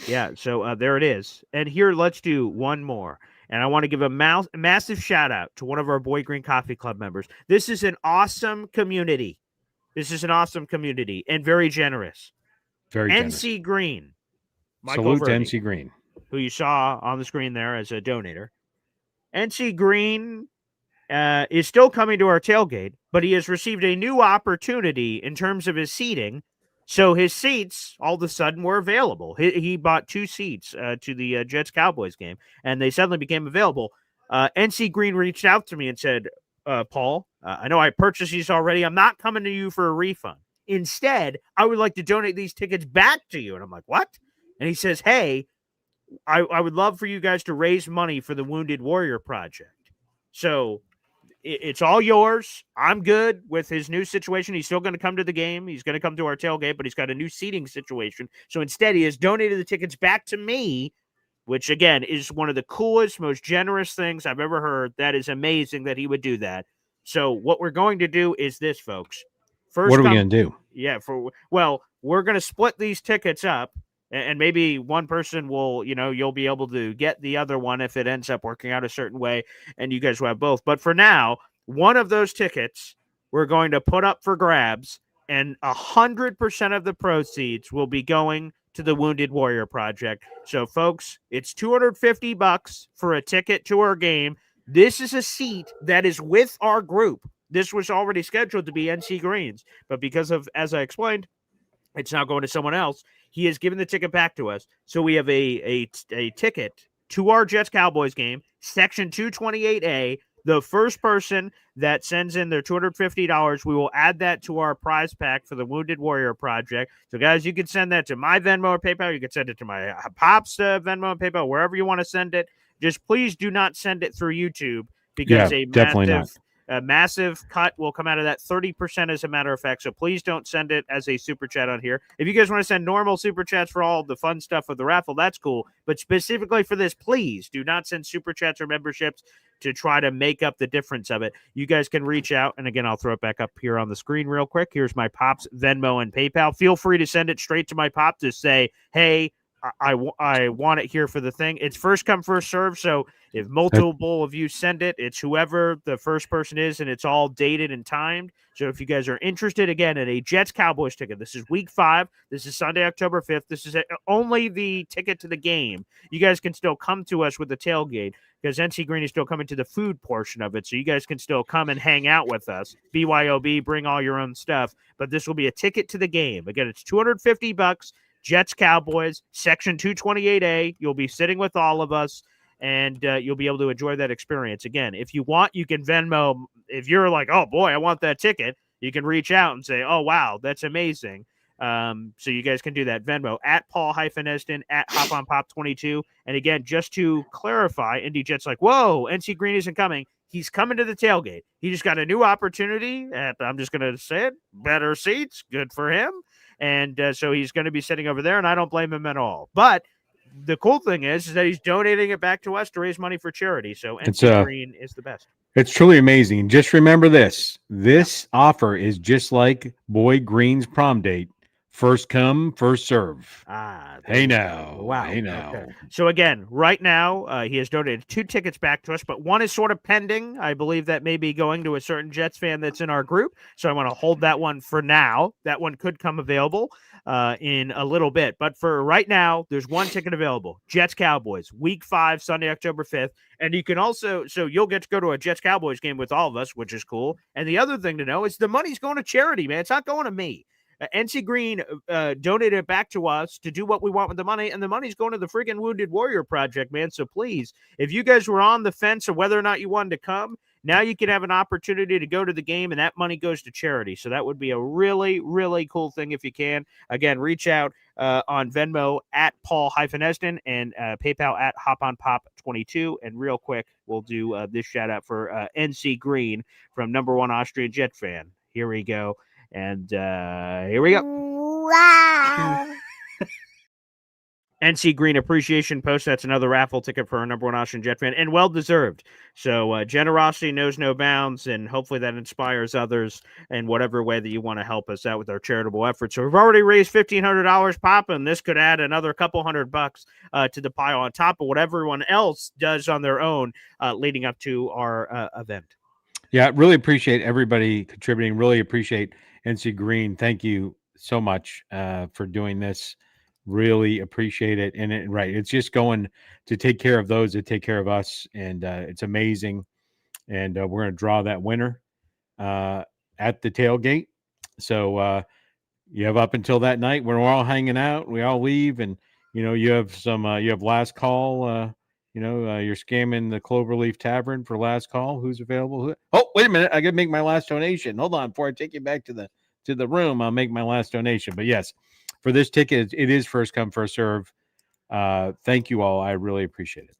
Yeah, so there it is. And here, let's do one more. And I want to give a massive shout out to one of our Boy Green Coffee Club members. This is an awesome community. And very generous. Very generous. NC Green. Michael Salute to Verdi, NC Green, who you saw on the screen there as a donator. NC Green is still coming to our tailgate, but he has received a new opportunity in terms of his seating. So his seats all of a sudden were available. He bought 2 seats to the Jets-Cowboys game, and they suddenly became available. NC Green reached out to me and said, Paul, I know I purchased these already. I'm not coming to you for a refund. Instead, I would like to donate these tickets back to you. And I'm like, what? And he says, hey, I would love for you guys to raise money for the Wounded Warrior Project. So it's all yours. I'm good with his new situation. He's still going to come to the game. He's going to come to our tailgate, but he's got a new seating situation. So instead, he has donated the tickets back to me, which, again, is one of the coolest, most generous things I've ever heard. That is amazing that he would do that. So what we're going to do is this, folks. First, what are we going to do? Yeah, we're going to split these tickets up. And maybe one person will, you'll be able to get the other one if it ends up working out a certain way, and you guys will have both. But for now, one of those tickets we're going to put up for grabs, and 100% of the proceeds will be going to the Wounded Warrior Project. So, folks, it's $250 for a ticket to our game. This is a seat that is with our group. This was already scheduled to be NC Green's, but because of, as I explained, it's now going to someone else. He has given the ticket back to us. So we have a ticket to our Jets-Cowboys game, Section 228A. The first person that sends in their $250, we will add that to our prize pack for the Wounded Warrior Project. So, guys, you can send that to my Venmo or PayPal. You can send it to my Pop's Venmo and PayPal, wherever you want to send it. Just please do not send it through YouTube because a massive cut will come out of that, 30% as a matter of fact. So please don't send it as a super chat on here. If you guys want to send normal super chats for all the fun stuff of the raffle, that's cool. But specifically for this, please do not send super chats or memberships to try to make up the difference of it. You guys can reach out. And again, I'll throw it back up here on the screen real quick. Here's my Pop's Venmo and PayPal. Feel free to send it straight to my Pop to say, hey, I want it here for the thing. It's first come, first serve. So if multiple of you send it, it's whoever the first person is, and it's all dated and timed. So if you guys are interested, again, in a Jets-Cowboys ticket, this is week 5. This is Sunday, October 5th. This is only the ticket to the game. You guys can still come to us with the tailgate because NC Green is still coming to the food portion of it. So you guys can still come and hang out with us. BYOB, bring all your own stuff. But this will be a ticket to the game. Again, it's $250. Jets-Cowboys, Section 228A. You'll be sitting with all of us, and you'll be able to enjoy that experience. Again, if you want, you can Venmo. If you're like, oh, boy, I want that ticket, you can reach out and say, oh, wow, that's amazing. So you guys can do that. Venmo, at Paul-Eston, at HopOnPop22. And again, just to clarify, Indy Jet's like, whoa, NC Green isn't coming. He's coming to the tailgate. He just got a new opportunity at, I'm just going to say it, better seats. Good for him. And so he's going to be sitting over there, and I don't blame him at all. But the cool thing is that he's donating it back to us to raise money for charity. So NC Green is the best. It's truly amazing. Just remember this. This offer is just like Boy Green's prom date. First come, first serve. Hey now. Wow. Hey now. Okay. So again, right now, he has donated 2 tickets back to us, but one is sort of pending. I believe that may be going to a certain Jets fan that's in our group. So I want to hold that one for now. That one could come available in a little bit. But for right now, there's one ticket available. Jets-Cowboys, week 5, Sunday, October 5th. And you can also, so you'll get to go to a Jets-Cowboys game with all of us, which is cool. And the other thing to know is the money's going to charity, man. It's not going to me. NC Green donated it back to us to do what we want with the money, and the money's going to the freaking Wounded Warrior Project, man. So please, if you guys were on the fence of whether or not you wanted to come, now you can have an opportunity to go to the game, and that money goes to charity. So that would be a really, really cool thing if you can. Again, reach out on Venmo at Paul-Eston and PayPal at HopOnPop22. And real quick, we'll do this shout-out for NC Green from #1 Austrian Jet fan. Here we go. And here we go. Wow. NC Green Appreciation Post. That's another raffle ticket for our number one Austin Jet fan, and well deserved. So generosity knows no bounds, and hopefully that inspires others in whatever way that you want to help us out with our charitable efforts. So we've already raised $1,500, Pop, and this could add another couple $100 to the pile on top of what everyone else does on their own leading up to our event. Yeah, really appreciate everybody contributing. Really appreciate NC Green. Thank you so much for doing this. Really appreciate it. And it's just going to take care of those that take care of us. And it's amazing. And we're going to draw that winner at the tailgate. So you have up until that night when we're all hanging out, we all leave, and you have some you have last call. You're scamming the Cloverleaf Tavern for last call. Who's available? Oh, wait a minute. I got to make my last donation. Hold on. Before I take you back to the room, I'll make my last donation. But yes, for this ticket, it is first come, first serve. Thank you all. I really appreciate it.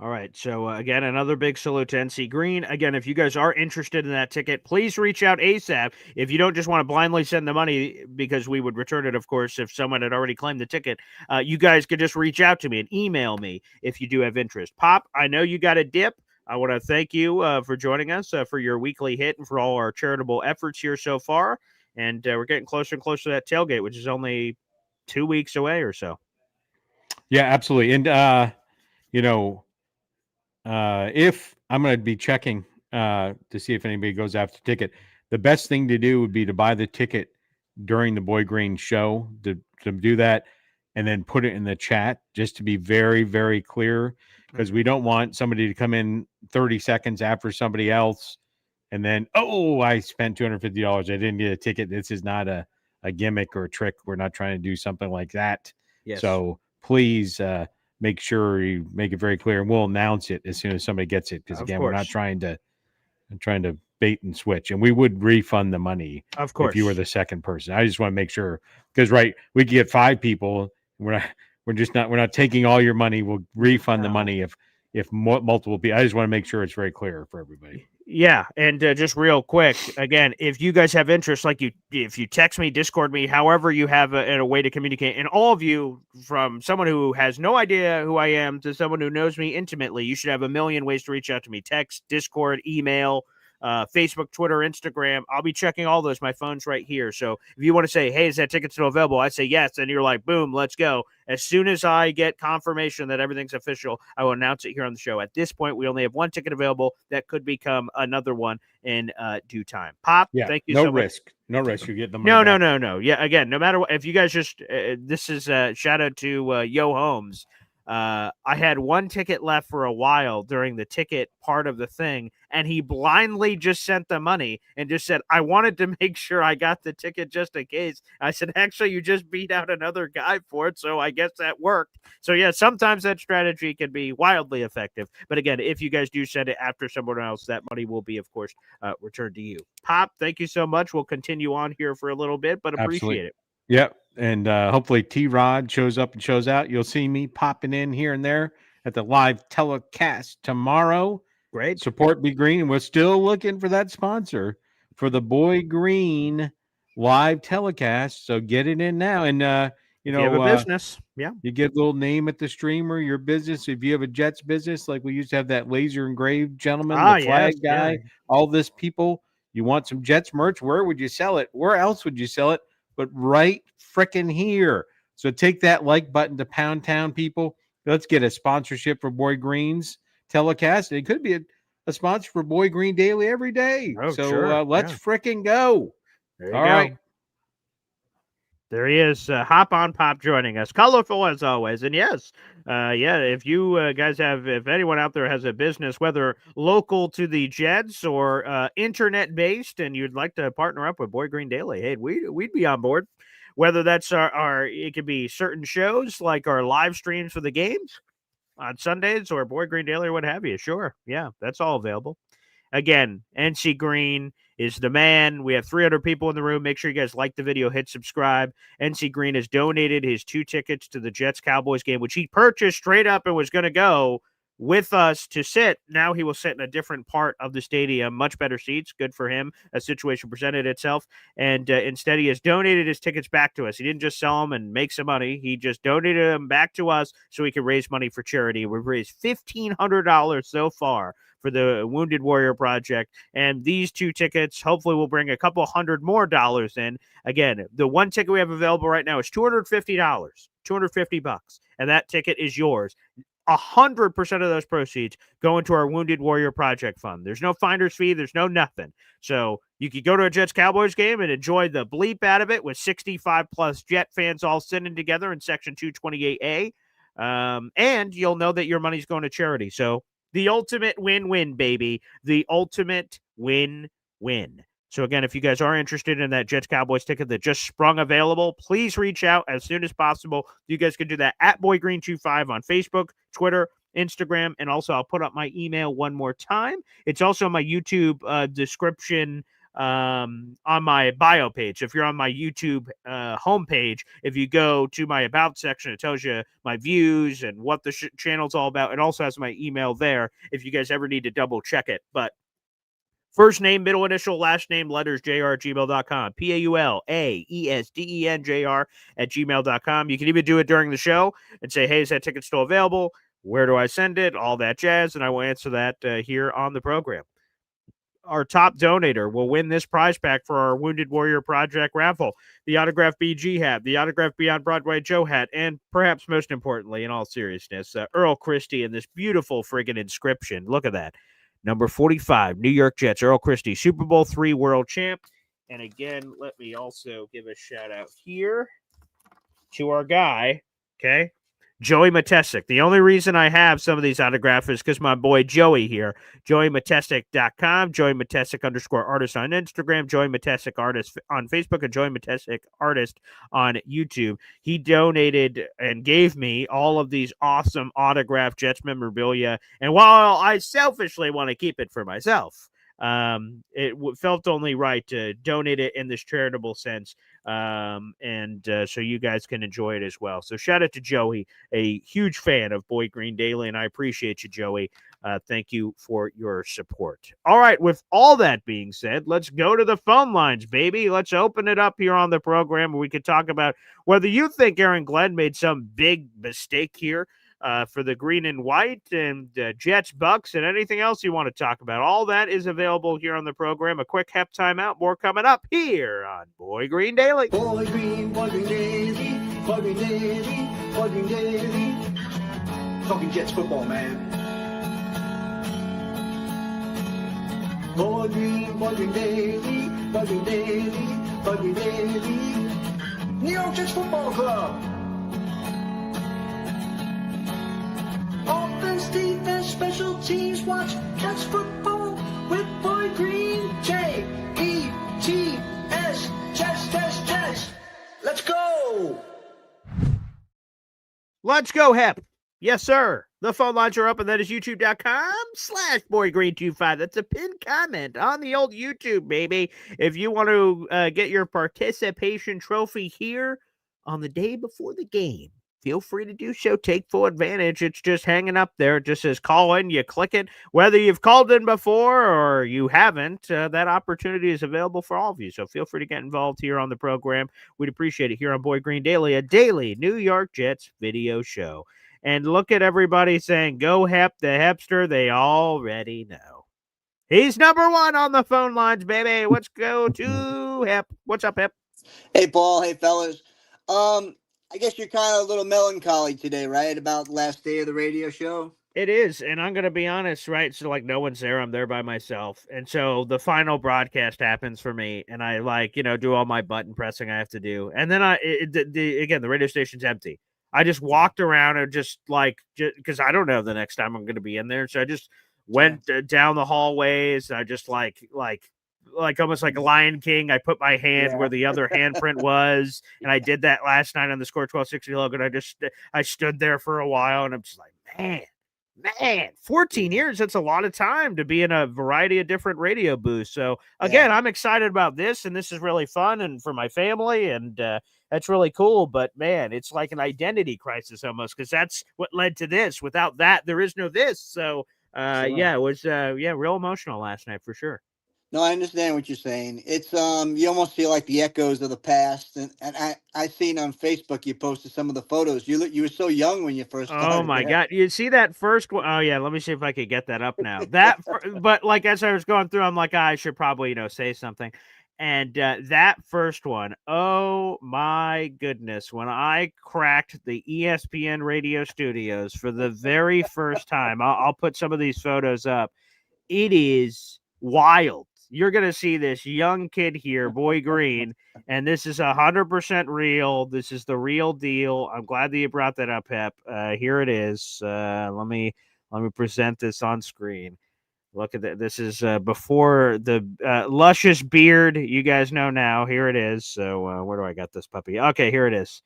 All right. So, again, another big salute to NC Green. Again, if you guys are interested in that ticket, please reach out ASAP. If you don't just want to blindly send the money, because we would return it, of course, if someone had already claimed the ticket, you guys could just reach out to me and email me if you do have interest. Pop, I know you got a dip. I want to thank you for joining us for your weekly hit and for all our charitable efforts here so far. And we're getting closer and closer to that tailgate, which is only 2 weeks away or so. Yeah, absolutely. And, if I'm going to be checking to see if anybody goes after the ticket, the best thing to do would be to buy the ticket during the Boy Green show to do that, and then put it in the chat just to be very, very clear, because we don't want somebody to come in 30 seconds after somebody else and then, oh, I spent $250. I didn't get a ticket. This is not a gimmick or a trick. We're not trying to do something like that. Yes. So please make sure you make it very clear, and we'll announce it as soon as somebody gets it. Because again, we're not trying to bait and switch, and we would refund the money, of course, if you were the second person. I just want to make sure, because we could get 5 people. We're not taking all your money. We'll refund the money if multiple people. I just want to make sure it's very clear for everybody. Yeah, and just real quick, again, if you guys have interest, if you text me, Discord me, however you have a way to communicate, and all of you, from someone who has no idea who I am to someone who knows me intimately, you should have a million ways to reach out to me: text, Discord, email, Facebook, Twitter, Instagram. I'll be checking all those. My phone's right here. So if you want to say, hey, is that ticket still available? I say yes. And you're like, boom, let's go. As soon as I get confirmation that everything's official, I will announce it here on the show. At this point, we only have one ticket available. That could become another one in due time. Pop, thank you so much. No risk. You get the money back. No. Yeah, again, no matter what, if you guys just, this is a shout out to Yo Holmes. I had one ticket left for a while during the ticket part of the thing, and he blindly just sent the money and just said, I wanted to make sure I got the ticket just in case. I said, actually, you just beat out another guy for it, so I guess that worked. So, yeah, sometimes that strategy can be wildly effective. But again, if you guys do send it after someone else, that money will be, of course, returned to you. Pop, thank you so much. We'll continue on here for a little bit, but appreciate it. Yep. And hopefully T-Rod shows up and shows out. You'll see me popping in here and there at the live telecast tomorrow. Great. Support Be Green. And we're still looking for that sponsor for the Boy Green live telecast. So get it in now. And, you You get a little name at the streamer, your business. If you have a Jets business, like we used to have that laser engraved gentleman, the flag guy, all this people, you want some Jets merch. Where would you sell it? Where else would you sell it? But right frickin' here. So take that like button to Pound Town, people. Let's get a sponsorship for Boy Green's telecast. It could be a sponsor for Boy Green Daily every day. Oh, so sure. let's frickin' go. There you All go. right. There he is, Hop on Pop joining us. Colorful as always. And yes, if you guys if anyone out there has a business, whether local to the Jets or internet-based, and you'd like to partner up with Boy Green Daily, hey, we'd be on board. Whether that's it could be certain shows like our live streams for the games on Sundays or Boy Green Daily or what have you. Sure. Yeah, that's all available. Again, NC Green is the man. We have 300 people in the room. Make sure you guys like the video, hit subscribe. NC Green has donated his 2 tickets to the Jets-Cowboys game, which he purchased straight up and was going to go with us to sit. Now he will sit in a different part of the stadium, much better seats. Good for him. A situation presented itself. And instead, he has donated his tickets back to us. He didn't just sell them and make some money. He just donated them back to us so we could raise money for charity. We've raised $1,500 so far for the Wounded Warrior Project. And these 2 tickets hopefully will bring a couple $100 more in. Again, the one ticket we have available right now is $250, $250. And that ticket is yours. 100% of those proceeds go into our Wounded Warrior Project Fund. There's no finder's fee. There's no nothing. So you could go to a Jets-Cowboys game and enjoy the bleep out of it with 65-plus Jet fans all sitting together in Section 228A. And you'll know that your money's going to charity. So the ultimate win-win, baby. The ultimate win-win. So, again, if you guys are interested in that Jets-Cowboys ticket that just sprung available, please reach out as soon as possible. You guys can do that at BoyGreen25 on Facebook, Twitter, Instagram, and also I'll put up my email one more time. It's also my YouTube description on my bio page. If you're on my YouTube homepage, if you go to my About section, it tells you my views and what the channel's all about. It also has my email there if you guys ever need to double check it. But first name, middle initial, last name, letters, jr@gmail.com. PAULAESDENJR@gmail.com. You can even do it during the show and say, hey, is that ticket still available? Where do I send it? All that jazz. And I will answer that here on the program. Our top donator will win this prize pack for our Wounded Warrior Project raffle, the autographed BG hat, the autographed Beyond Broadway Joe hat, and perhaps most importantly, in all seriousness, Earl Christie and this beautiful friggin' inscription. Look at that. Number 45, New York Jets, Earl Christie, Super Bowl III world champ. And again, let me also give a shout out here to our guy, okay, Joey Matesic. The only reason I have some of these autographs is because my boy Joey here, JoeyMatesic.com, Joey Matesic _artist on Instagram, Joey Matesic artist on Facebook, and Joey Matesic artist on YouTube. He donated and gave me all of these awesome autographed Jets memorabilia. And while I selfishly want to keep it for myself, it felt only right to donate it in this charitable sense. So you guys can enjoy it as well. So shout out to Joey, a huge fan of Boy Green Daily, and I appreciate you, Joey. Thank you for your support. All right, with all that being said, let's go to the phone lines, baby. Let's open it up here on the program where we could talk about whether you think Aaron Glenn made some big mistake here for the green and white and Jets, Bucks, and anything else you want to talk about. All that is available here on the program. A quick hep timeout. More coming up here on Boy Green Daily. Boy Green Daily, Boy Green Daily, Boy Green Daily. Talking Jets football, man. Boy Green Daily, Boy Green Daily, Boy Green Daily. New York Jets Football Club. Offense, defense, special teams, watch Jets football with Boy Green. J-E-T-S, Jets. Let's go. Let's go, Hep. Yes, sir. The phone lines are up, and that is youtube.com/BoyGreen25. That's a pinned comment on the old YouTube, baby. If you want to get your participation trophy here on the day before the game, feel free to do so. Take full advantage. It's just hanging up there. It just says call in. You click it. Whether you've called in before or you haven't, that opportunity is available for all of you. So feel free to get involved here on the program. We'd appreciate it here on Boy Green Daily, a daily New York Jets video show. And look at everybody saying, go Hep, the Hepster. They already know. He's number one on the phone lines, baby. Let's go to Hep. What's up, Hep? Hey, Paul. Hey, fellas. I guess you're kind of a little melancholy today, right? About the last day of the radio show? It is, and I'm going to be honest, right? So, like, no one's there. I'm there by myself. And so the final broadcast happens for me, and I, do all my button pressing I have to do. And then, the radio station's empty. I just walked around and just because I don't know the next time I'm going to be in there. So I just went down the hallways. I just like almost like Lion King. I put my hand where the other handprint was. And I did that last night on the Score 1260 logo. And I stood there for a while and I'm just like, man, 14 years. That's a lot of time to be in a variety of different radio booths. So again, I'm excited about this, and this is really fun and for my family. And that's really cool. But man, it's like an identity crisis almost, because that's what led to this. Without that, there is no this. So Sure. yeah, it was real emotional last night for sure. No, I understand what you're saying. It's you almost feel like the echoes of the past, and I seen on Facebook you posted some of the photos. You were so young when you first Oh started my there. God. You see that first one? Oh yeah, let me see if I could get that up now. But like as I was going through, I'm like, I should probably, say something. And that first one, oh my goodness, when I cracked the ESPN radio studios for the very first time, I'll put some of these photos up. It is wild. You're going to see this young kid here, Boy Green, and this is 100% real. This is the real deal. I'm glad that you brought that up, Hep. Here it is. Let me present this on screen. Look at that. This is before the luscious beard. You guys know now. Here it is. So where do I got this puppy? Okay, here it is.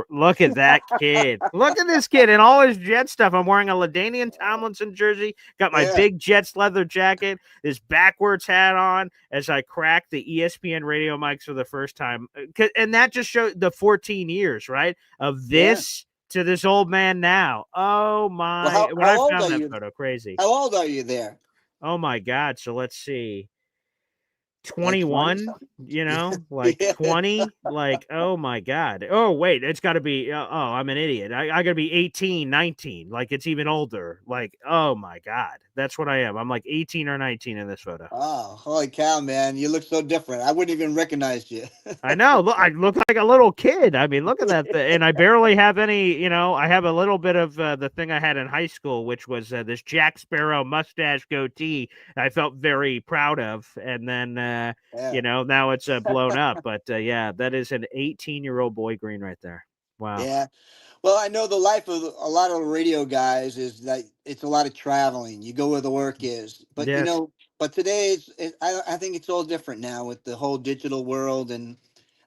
Look at that kid. Look at this kid and all his Jet stuff. I'm wearing a LaDainian Tomlinson jersey. Got my Yeah. big Jets leather jacket, this backwards hat on as I crack the ESPN radio mics for the first time. And that just showed the 14 years, right? Of this to this old man now. Oh my. Well, When how I old found are that you? photo, crazy. How old are you there? Oh my God. So let's see. Like 20 21, something? like Yeah. 20, like, oh my God. Oh, wait, it's got to be, I'm an idiot. I got to be 18, 19, like it's even older. Like, oh my God. That's what I am. I'm like 18 or 19 in this photo. Oh, holy cow, man! You look so different. I wouldn't even recognize you. I know. Look, I look like a little kid. I mean, look at that. And I barely have any, I have a little bit of the thing I had in high school, which was this Jack Sparrow mustache goatee I felt very proud of. And then, Yeah. now it's blown up. But yeah, that is an 18-year-old Boy Green right there. Wow. Yeah. Well, I know the life of a lot of radio guys is that it's a lot of traveling. You go where the work is, but Yes. but today I think it's all different now with the whole digital world and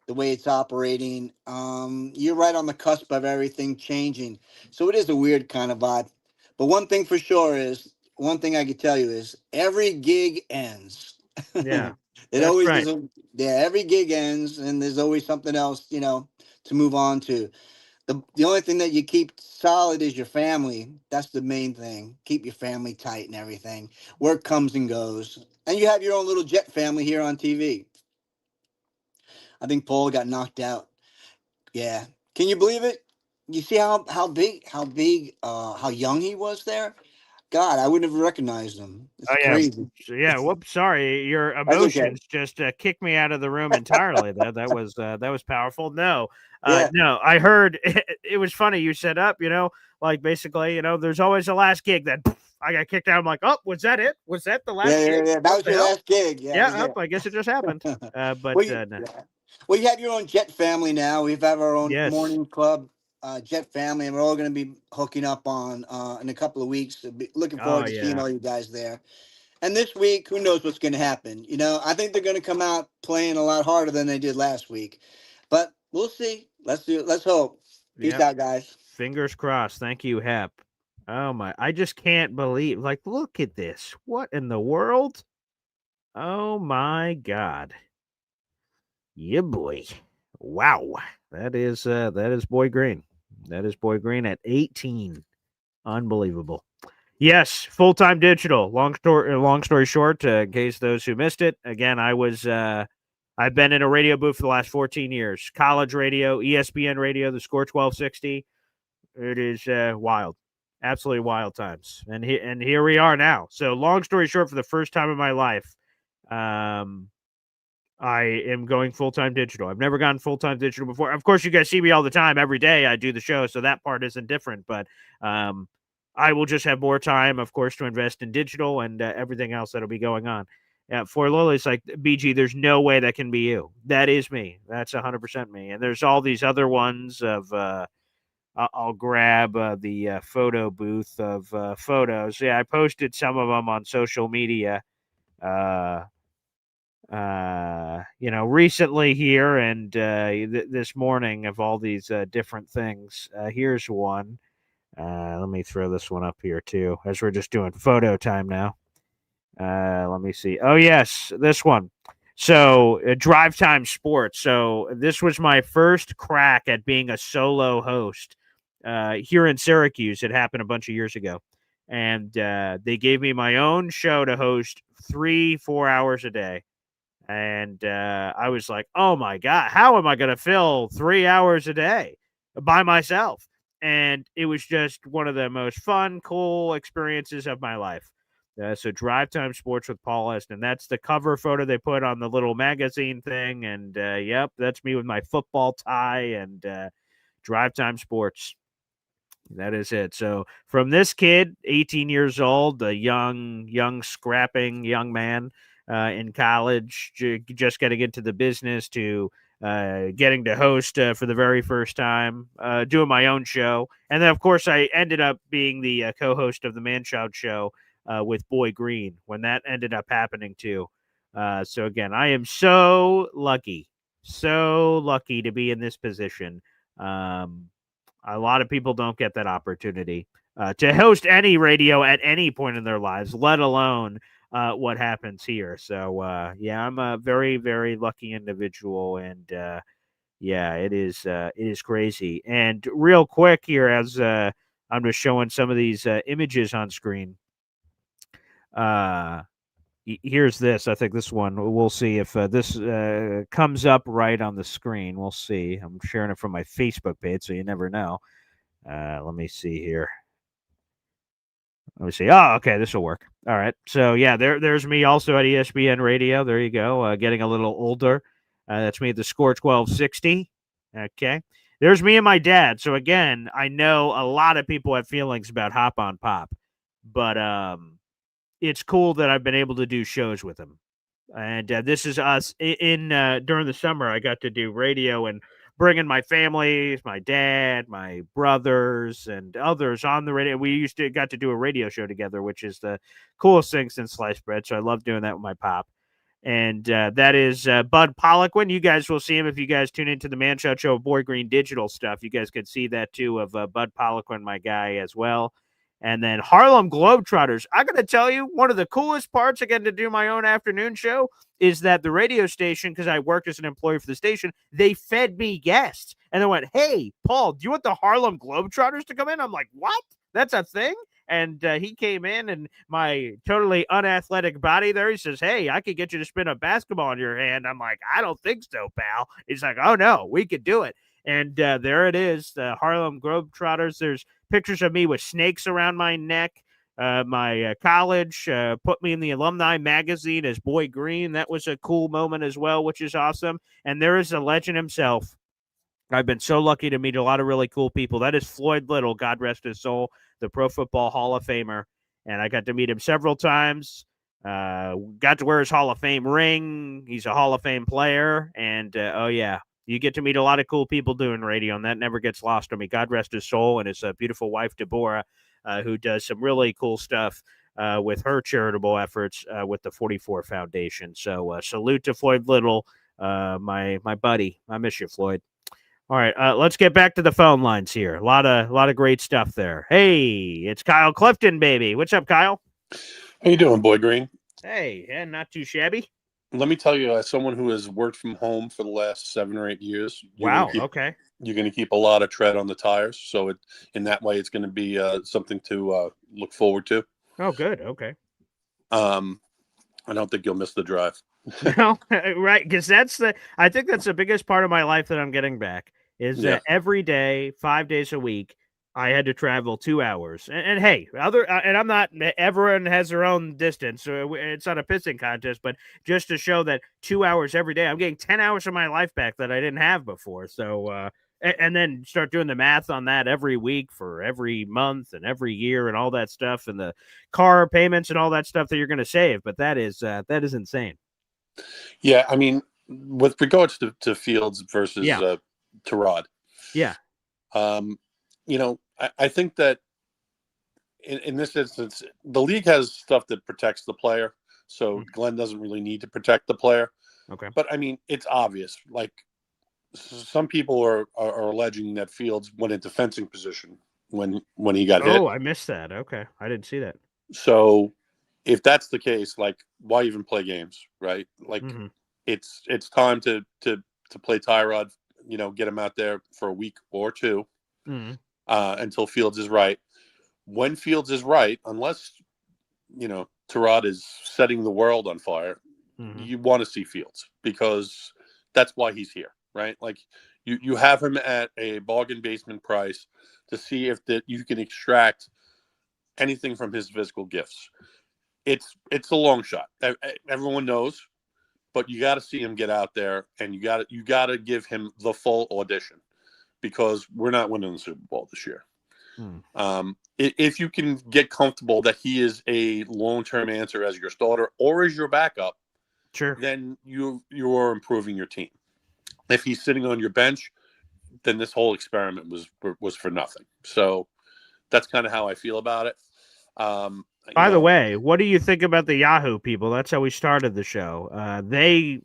the way it's operating. You're right on the cusp of everything changing, so it is a weird kind of vibe. But one thing I can tell you is every gig ends. Yeah. It That's always right. is. Yeah, every gig ends, and there's always something else, to move on to. The only thing that you keep solid is your family. That's the main thing. Keep your family tight and everything. Work comes and goes. And you have your own little Jet family here on TV. I think Paul got knocked out. Yeah. Can you believe it? You see how young he was there? God, I wouldn't have recognized him. It's Oh yeah, crazy. yeah. Whoops, sorry. Your That's okay. emotions just kicked me out of the room entirely. That was powerful. No, Yeah. no. I heard it was funny. You set up, like basically, there's always a last gig that I got kicked out. I'm like, oh, was that it? Was that the Yeah, last yeah, gig? yeah. That What was the your hell? last gig. Yeah, that was Yeah, it. I guess it just happened. But Well, no. yeah. Well, you have your own Jet family now. We have our own Yes. morning club, Jet family, and we're all going to be hooking up on in a couple of weeks. So looking Oh forward to seeing yeah. all you guys there. And this week, who knows what's going to happen? I think they're going to come out playing a lot harder than they did last week, but we'll see. Let's do it. Let's hope. Peace Yep. out, guys. Fingers crossed. Thank you, Hep. Oh my! I just can't believe. Like, look at this. What in the world? Oh my God. Yeah, boy. Wow. That is Boy Green. That is Boy Green at 18. Unbelievable. Yes, full-time digital. Long story short, in case those who missed it, again, I've been in a radio booth for the last 14 years. College radio, ESPN radio, the Score 1260. It is wild. Absolutely wild times. And here we are now. So long story short, for the first time in my life, I am going full-time digital. I've never gone full-time digital before. Of course, you guys see me all the time, every day. I do the show, so that part isn't different. But I will just have more time, of course, to invest in digital and everything else that'll be going on. For Lily's like, BG, there's no way that can be you. That is me. That's 100% me. And there's all these other ones of I'll grab the photo booth of photos. Yeah, I posted some of them on social media. Recently here and this morning of all these different things. Here's one. Let me throw this one up here too, as we're just doing photo time now. Let me see. Oh yes, this one. So Drive Time Sports. So this was my first crack at being a solo host here in Syracuse. It happened a bunch of years ago. And they gave me my own show to host 3-4 hours a day. And I was like, oh my God, how am I going to fill 3 hours a day by myself? And it was just one of the most fun, cool experiences of my life. So Drive Time Sports with Paul Eston. That's the cover photo they put on the little magazine thing. And yep, that's me with my football tie and Drive Time Sports. That is it. So from this kid, 18 years old, a young, scrapping young man in college, just getting into the business to getting to host for the very first time, doing my own show. And then, of course, I ended up being the co-host of the Man-Child Show with Boy Green when that ended up happening too. So again, I am so lucky to be in this position. A lot of people don't get that opportunity to host any radio at any point in their lives, let alone what happens here. So, yeah, I'm a very, very lucky individual. And, yeah, it is crazy. And real quick here, as I'm just showing some of these images on screen. Here's this. I think this one, we'll see if this comes up right on the screen. We'll see. I'm sharing it from my Facebook page, so you never know. Let me see here. Let me see. Oh, okay, this will work. All right. So yeah, there's me also at ESPN Radio. There you go. Getting a little older. That's me at the Score 1260. Okay. There's me and my dad. So again, I know a lot of people have feelings about Hop on Pop, but it's cool that I've been able to do shows with him. And this is us in during the summer. I got to do radio and bringing my family, my dad, my brothers, and others on the radio. We got to do a radio show together, which is the coolest thing since sliced bread. So I love doing that with my pop. And that is Bud Poliquin. You guys will see him if you guys tune into the Man Child Show, Boy Green Digital stuff. You guys can see that too of Bud Poliquin, my guy, as well. And then Harlem Globetrotters. I got to tell you, one of the coolest parts, again, to do my own afternoon show is that the radio station, because I worked as an employee for the station, they fed me guests. And they went, hey, Paul, do you want the Harlem Globetrotters to come in? I'm like, what? That's a thing? And he came in, and my totally unathletic body there, he says, hey, I could get you to spin a basketball in your hand. I'm like, I don't think so, pal. He's like, oh, no, we could do it. And there it is, the Harlem Globetrotters. There's pictures of me with snakes around my neck. My college put me in the alumni magazine as Boy Green. That was a cool moment as well, which is awesome. And there is the legend himself. I've been so lucky to meet a lot of really cool people. That is Floyd Little, God rest his soul, the Pro Football Hall of Famer. And I got to meet him several times. Got to wear his Hall of Fame ring. He's a Hall of Fame player. And, oh, yeah. You get to meet a lot of cool people doing radio, and that never gets lost on me. God rest his soul, and his beautiful wife, Deborah, who does some really cool stuff with her charitable efforts with the 44 Foundation. So salute to Floyd Little, my buddy. I miss you, Floyd. All right, let's get back to the phone lines here. A lot of great stuff there. Hey, it's Kyle Clifton, baby. What's up, Kyle? How you doing, Boy Green? Hey, yeah, not too shabby. Let me tell you, as someone who has worked from home for the last 7 or 8 years, okay, you're going to keep a lot of tread on the tires. So in that way, it's going to be something to look forward to. Oh, good. Okay. I don't think you'll miss the drive. No, right? Because I think that's the biggest part of my life that I'm getting back is that every day, 5 days a week, I had to travel 2 hours. And hey, and I'm not, everyone has their own distance. So it's not a pissing contest, but just to show that 2 hours every day, I'm getting 10 hours of my life back that I didn't have before. So, and then start doing the math on that every week for every month and every year and all that stuff and the car payments and all that stuff that you're going to save. But that is insane. Yeah. I mean, with regards to Fields versus Tyrod. Yeah. I think that in this instance, the league has stuff that protects the player. So Glenn doesn't really need to protect the player. Okay. But I mean, it's obvious. Like some people are alleging that Fields went into fencing position when he got hit. Oh, I missed that. Okay. I didn't see that. So if that's the case, like, why even play games, right? Like, it's time to play Tyrod. Get him out there for a week or two until Fields is right. When Fields is right, unless Tyrod is setting the world on fire, you want to see Fields because that's why he's here, right? Like you have him at a bargain basement price to see if that you can extract anything from his physical gifts. It's a long shot. Everyone knows, but you got to see him get out there, and you got to give him the full audition because we're not winning the Super Bowl this year. If you can get comfortable that he is a long-term answer as your starter or as your backup, sure, then you are improving your team. If he's sitting on your bench, then this whole experiment was for nothing. So that's kind of how I feel about it. By the way, what do you think about the Yahoo people? That's how we started the show. They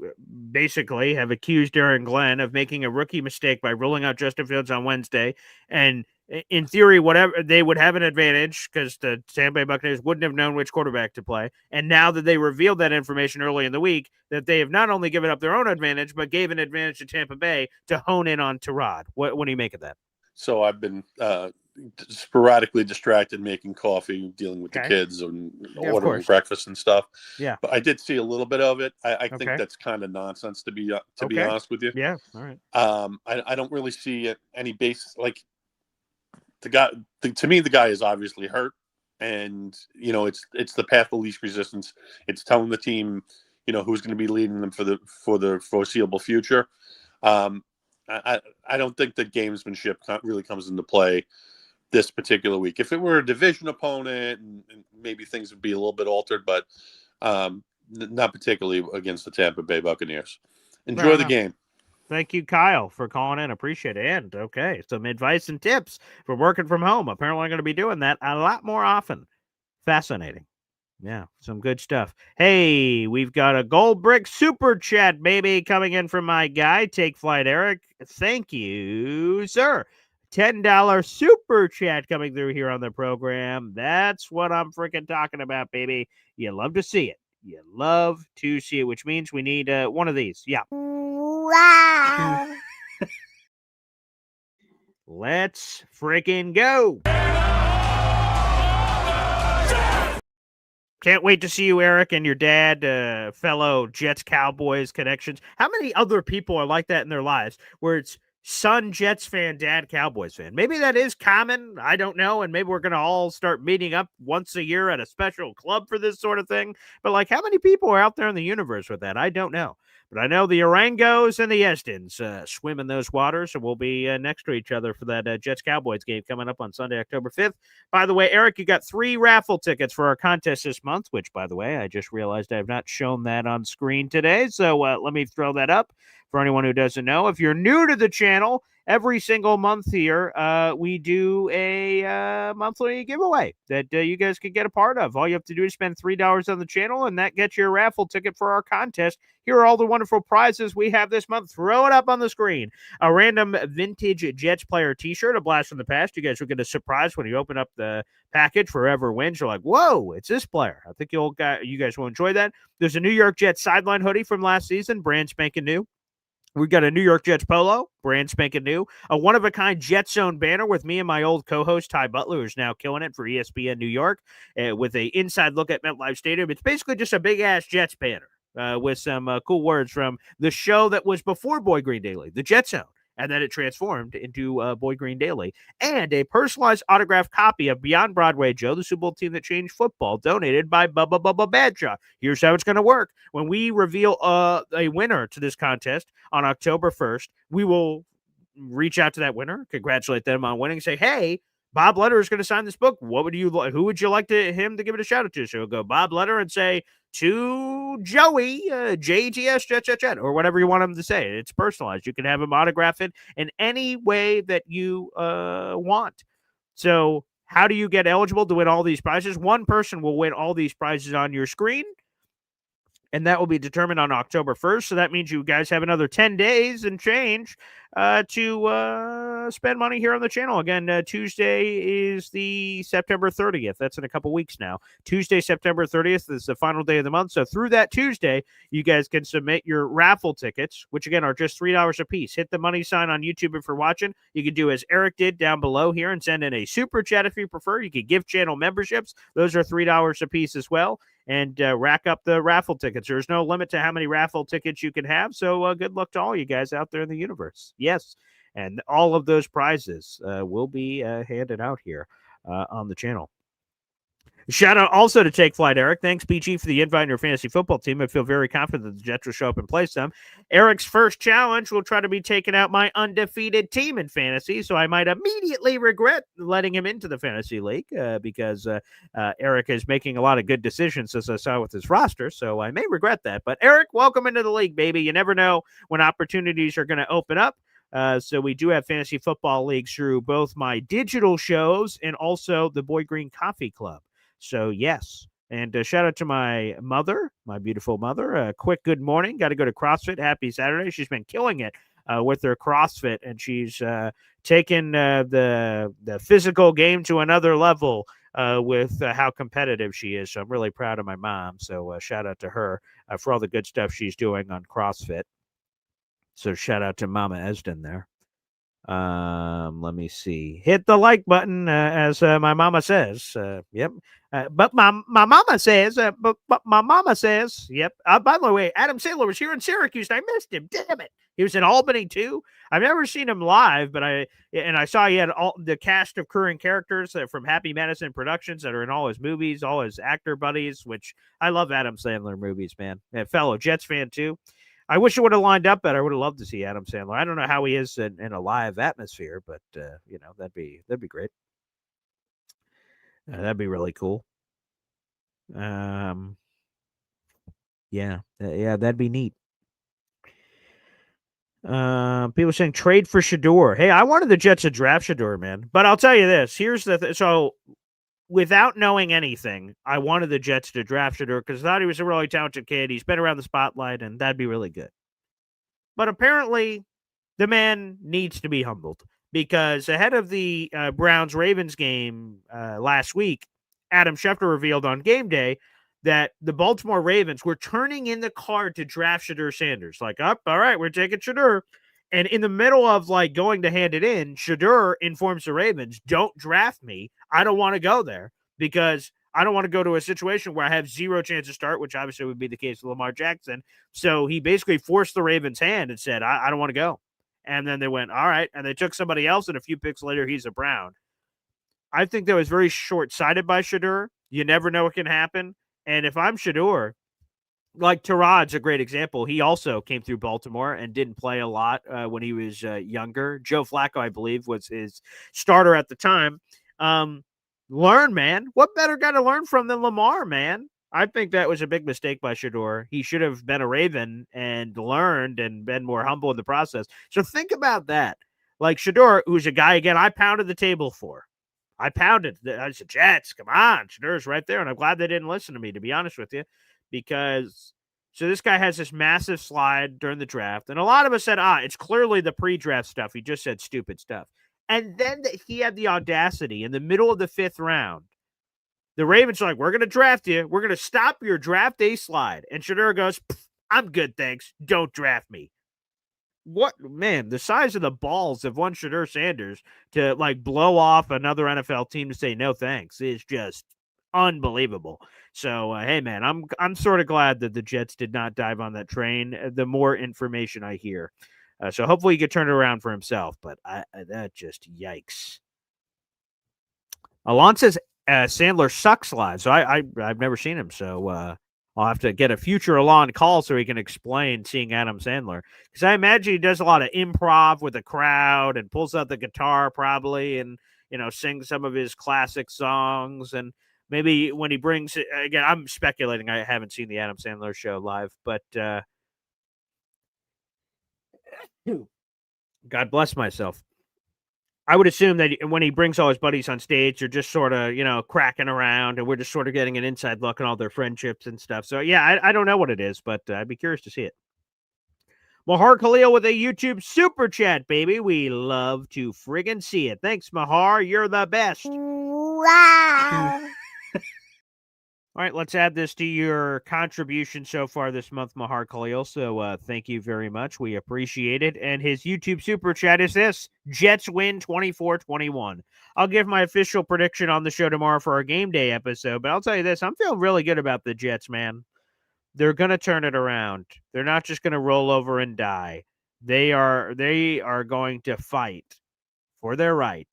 basically have accused Aaron Glenn of making a rookie mistake by ruling out Justin Fields on Wednesday. And in theory, whatever, they would have an advantage because the Tampa Bay Buccaneers wouldn't have known which quarterback to play. And now that they revealed that information early in the week, that they have not only given up their own advantage, but gave an advantage to Tampa Bay to hone in on Tyrod. What do you make of that? So I've been sporadically distracted making coffee, dealing with the kids and ordering breakfast and stuff. Yeah. But I did see a little bit of it. I think that's kind of nonsense to be honest with you. Yeah. All right. I don't really see any basis. Like the guy, to me, the guy is obviously hurt, and it's the path of least resistance. It's telling the team, who's going to be leading them for the foreseeable future. I don't think that gamesmanship really comes into play this particular week. If it were a division opponent, and maybe things would be a little bit altered, but not particularly against the Tampa Bay Buccaneers. Enjoy the game. Thank you, Kyle, for calling in. Appreciate it. And okay, some advice and tips for working from home. Apparently, I'm going to be doing that a lot more often. Fascinating. Yeah, some good stuff. Hey, we've got a Gold Brick Super Chat, baby, coming in from my guy, Take Flight Eric. Thank you, sir. $10 Super Chat coming through here on the program. That's what I'm freaking talking about, baby. You love to see it. You love to see it, which means we need one of these. Yeah. Wow. Let's freaking go. Can't wait to see you, Eric, and your dad, fellow Jets Cowboys connections. How many other people are like that in their lives where it's son Jets fan, dad Cowboys fan? Maybe that is common. I don't know. And maybe we're going to all start meeting up once a year at a special club for this sort of thing. But like, how many people are out there in the universe with that? I don't know. But I know the Orangos and the Estons swim in those waters, and we'll be next to each other for that Jets-Cowboys game coming up on Sunday, October 5th. By the way, Eric, you got 3 raffle tickets for our contest this month, which, by the way, I just realized I have not shown that on screen today, so let me throw that up for anyone who doesn't know. If you're new to the channel, every single month here, we do a monthly giveaway that you guys can get a part of. All you have to do is spend $3 on the channel, and that gets you a raffle ticket for our contest. Here are all the wonderful prizes we have this month. Throw it up on the screen. A random vintage Jets player t-shirt, a blast from the past. You guys will get a surprise when you open up the package for whoever wins. You're like, whoa, it's this player. I think you guys will enjoy that. There's a New York Jets sideline hoodie from last season, brand spanking new. We got a New York Jets polo, brand spanking new. A one-of-a-kind Jet Zone banner with me and my old co-host, Ty Butler, who's now killing it for ESPN New York, with a inside look at MetLife Stadium. It's basically just a big-ass Jets banner with some cool words from the show that was before Boy Green Daily, the Jet Zone. And then it transformed into Boy Green Daily. And a personalized autographed copy of Beyond Broadway Joe, the Super Bowl team that changed football, donated by Bubba Badshaw. Here's how it's going to work. When we reveal a winner to this contest on October 1st, we will reach out to that winner, congratulate them on winning, say, hey, Bob Letter is going to sign this book. Who would you like him to give it a shout out to? So we'll go Bob Letter and say, to Joey, JGS, Jet, or whatever you want him to say. It's personalized. You can have him autograph it in any way that you want. So how do you get eligible to win all these prizes? One person will win all these prizes on your screen. and that will be determined on October 1st. So that means you guys have another 10 days and change to spend money here on the channel. Again, Tuesday is the September 30th. That's in a couple weeks now. Tuesday, September 30th is the final day of the month. So through that Tuesday, you guys can submit your raffle tickets, which again are just $3 a piece. Hit the money sign on YouTube if you're watching. You can do as Eric did down below here and send in a super chat if you prefer. You can give channel memberships. Those are $3 a piece as well. And rack up the raffle tickets. There's no limit to how many raffle tickets you can have. So good luck to all you guys out there in the universe. Yes. And all of those prizes will be handed out here on the channel. Shout out also to Take Flight, Eric. Thanks, BG, for the invite in your fantasy football team. I feel very confident that the Jets will show up and play some. Eric's first challenge will try to be taking out my undefeated team in fantasy, so I might immediately regret letting him into the fantasy league because Eric is making a lot of good decisions, as I saw with his roster, so I may regret that. But Eric, welcome into the league, baby. You never know when opportunities are going to open up. So we do have fantasy football leagues through both my digital shows and also the Boy Green Coffee Club. So, yes. And shout out to my mother, my beautiful mother. Quick good morning. Got to go to CrossFit. Happy Saturday. She's been killing it with her CrossFit, and she's taken the physical game to another level with how competitive she is. So I'm really proud of my mom. So shout out to her for all the good stuff she's doing on CrossFit. So shout out to Mama Esden there. Let me see. Hit the like button, as my mama says. Yep. But my mama says. But my mama says. Yep. By the way, Adam Sandler was here in Syracuse, and I missed him. Damn it. He was in Albany too. I've never seen him live, but I saw he had all the cast of current characters from Happy Madison Productions that are in all his movies, all his actor buddies. Which I love Adam Sandler movies, man. A fellow Jets fan too. I wish it would have lined up better. I would have loved to see Adam Sandler. I don't know how he is in a live atmosphere, but that'd be great. That'd be really cool. Yeah, that'd be neat. People saying trade for Shador. Hey, I wanted the Jets to draft Shador, man. But I'll tell you this. Here's the so without knowing anything, I wanted the Jets to draft Shador because I thought he was a really talented kid. He's been around the spotlight, and that'd be really good. But apparently, the man needs to be humbled because ahead of the Browns-Ravens game last week, Adam Schefter revealed on game day that the Baltimore Ravens were turning in the card to draft Shador Sanders. Like, all right, we're taking Shador. And in the middle of like going to hand it in, Shador informs the Ravens, don't draft me. I don't want to go there because I don't want to go to a situation where I have zero chance to start, which obviously would be the case with Lamar Jackson. So he basically forced the Ravens' hand and said, I don't want to go. And then they went, all right. And they took somebody else, and a few picks later, he's a Brown. I think that was very short-sighted by Shador. You never know what can happen. And if I'm Shador, like Tyrod's a great example. He also came through Baltimore and didn't play a lot when he was younger. Joe Flacco, I believe, was his starter at the time. Learn, man. What better guy to learn from than Lamar, man? I think that was a big mistake by Shador. He should have been a Raven and learned and been more humble in the process. So think about that. Like Shador, who's a guy, again, I pounded the table for. I pounded. I said, Jets, come on. Shador's right there. And I'm glad they didn't listen to me, to be honest with you. Because, so this guy has this massive slide during the draft. And a lot of us said, it's clearly the pre-draft stuff. He just said stupid stuff. And then he had the audacity in the middle of the 5th round. The Ravens are like, we're going to draft you. We're going to stop your draft day slide. And Shador goes, I'm good, thanks. Don't draft me. What, man, the size of the balls of one Shador Sanders to like blow off another NFL team to say no thanks is just unbelievable. So, hey, man, I'm sort of glad that the Jets did not dive on that train. The more information I hear. So hopefully he could turn it around for himself, but that just yikes. Alon says Sandler sucks live, so I've never seen him, so I'll have to get a future Alon call so he can explain seeing Adam Sandler, because I imagine he does a lot of improv with the crowd and pulls out the guitar probably and sings some of his classic songs, and maybe when he brings it again, I'm speculating. I haven't seen the Adam Sandler show live, but God bless myself. I would assume that when he brings all his buddies on stage, they're just sort of, cracking around, and we're just sort of getting an inside look at all their friendships and stuff. So, yeah, I don't know what it is, but I'd be curious to see it. Mahar Khalil with a YouTube super chat, baby. We love to friggin' see it. Thanks, Mahar. You're the best. Wow. All right, let's add this to your contribution so far this month, Mahar Khalil. So thank you very much. We appreciate it. And his YouTube super chat is this: Jets win 24-21. I'll give my official prediction on the show tomorrow for our game day episode, but I'll tell you this, I'm feeling really good about the Jets, man. They're going to turn it around. They're not just going to roll over and die. They are going to fight for their right,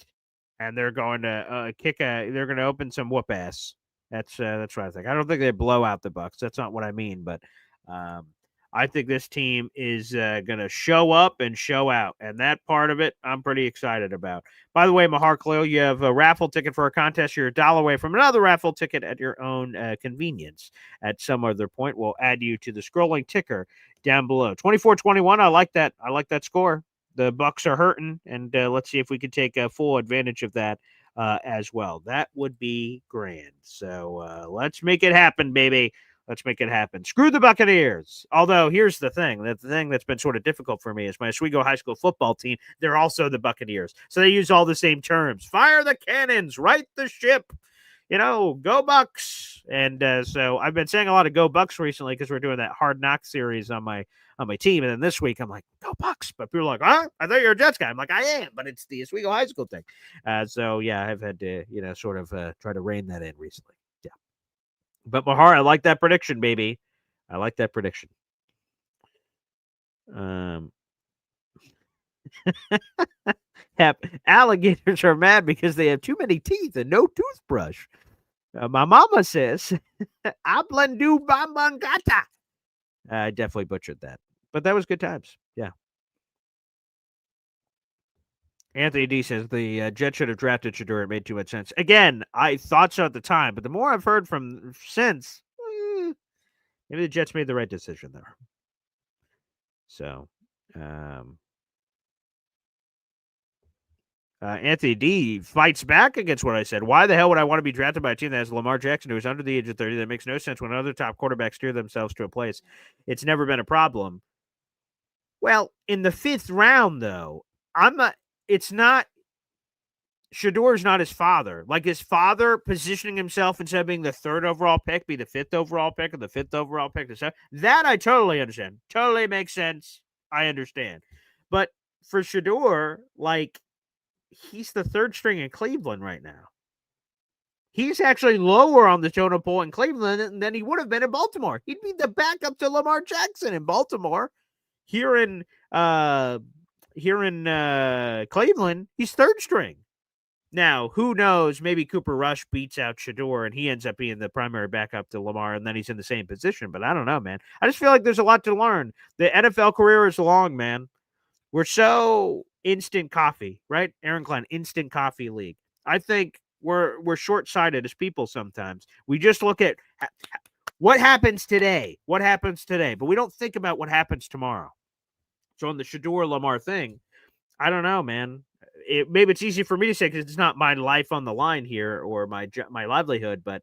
and they're going to they're going to open some whoop ass. That's what I think. I don't think they blow out the Bucs. That's not what I mean, but I think this team is going to show up and show out, and that part of it I'm pretty excited about. By the way, Mahar Khalil, you have a raffle ticket for a contest. You're $1 away from another raffle ticket at your own convenience. At some other point, we'll add you to the scrolling ticker down below. 24-21. I like that. I like that score. The Bucs are hurting, and let's see if we can take full advantage of that. As well. That would be grand. So let's make it happen, baby. Let's make it happen. Screw the Buccaneers. Although, here's the thing. The thing that's been sort of difficult for me is my Oswego High School football team, they're also the Buccaneers. So they use all the same terms. Fire the cannons. Right the ship. Go Bucs. And so I've been saying a lot of go Bucs recently because we're doing that Hard Knock series on my team. And then this week I'm like, go Bucs. But people are like, huh? I thought you were a Jets guy. I'm like, I am, but it's the Oswego High School thing. So yeah, I've had to, sort of try to rein that in recently. Yeah. But Mahar, I like that prediction, baby. I like that prediction. Alligators are mad because they have too many teeth and no toothbrush. My mama says, Ablandu Bambangata. I definitely butchered that. But that was good times. Yeah. Anthony D says the Jets should have drafted Shedeur. It made too much sense. Again, I thought so at the time, but the more I've heard from since, maybe the Jets made the right decision there. So, Anthony D fights back against what I said. Why the hell would I want to be drafted by a team that has Lamar Jackson, who is under the age of 30? That makes no sense when other top quarterbacks steer themselves to a place. It's never been a problem. Well, in the 5th round, though, it's not, Shedeur's not his father. Like his father positioning himself instead of being the 3rd overall pick, be the 5th overall pick, or the 5th overall pick. That I totally understand. Totally makes sense. I understand. But for Shedeur, like, he's the 3rd string in Cleveland right now. He's actually lower on the totem pole in Cleveland than he would have been in Baltimore. He'd be the backup to Lamar Jackson in Baltimore. Here in Cleveland, he's 3rd string. Now, who knows? Maybe Cooper Rush beats out Shedeur and he ends up being the primary backup to Lamar, and then he's in the same position. But I don't know, man. I just feel like there's a lot to learn. The NFL career is long, man. We're so instant coffee, right? Aaron Glenn, instant coffee league. I think we're short-sighted as people sometimes. We just look at what happens today. What happens today? But we don't think about what happens tomorrow. So on the Shedeur Lamar thing, I don't know, man. Maybe it's easy for me to say because it's not my life on the line here or my livelihood, but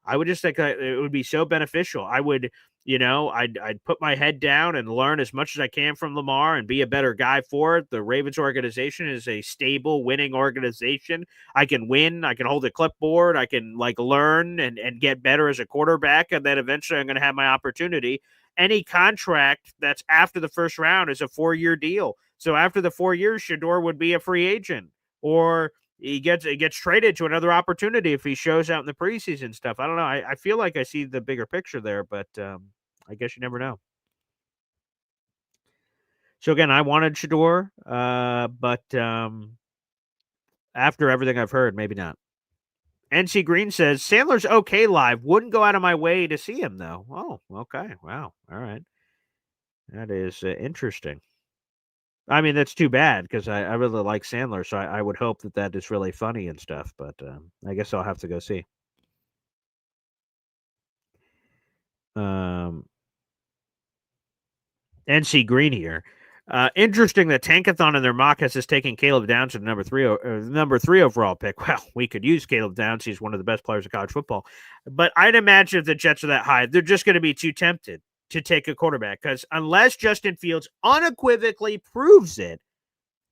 I would just think it would be so beneficial. I would, I'd put my head down and learn as much as I can from Lamar and be a better guy for it. The Ravens organization is a stable, winning organization. I can win. I can hold a clipboard. I can learn and get better as a quarterback, and then eventually I'm going to have my opportunity. Any contract that's after the 1st round is a 4-year deal. So after the 4 years, Shedeur would be a free agent, or he gets traded to another opportunity if he shows out in the preseason stuff. I don't know. I feel like I see the bigger picture there, but I guess you never know. So again, I wanted Shedeur, but after everything I've heard, maybe not. NC Green says, Sandler's okay live. Wouldn't go out of my way to see him, though. Oh, okay. Wow. All right. That is interesting. I mean, that's too bad because I really like Sandler, so I would hope that is really funny and stuff, but I guess I'll have to go see. NC Green here. Interesting that Tankathon in their mock has taking Caleb Downs at number three overall pick. Well, we could use Caleb Downs. He's one of the best players in college football. But I'd imagine if the Jets are that high, they're just going to be too tempted to take a quarterback because unless Justin Fields unequivocally proves it,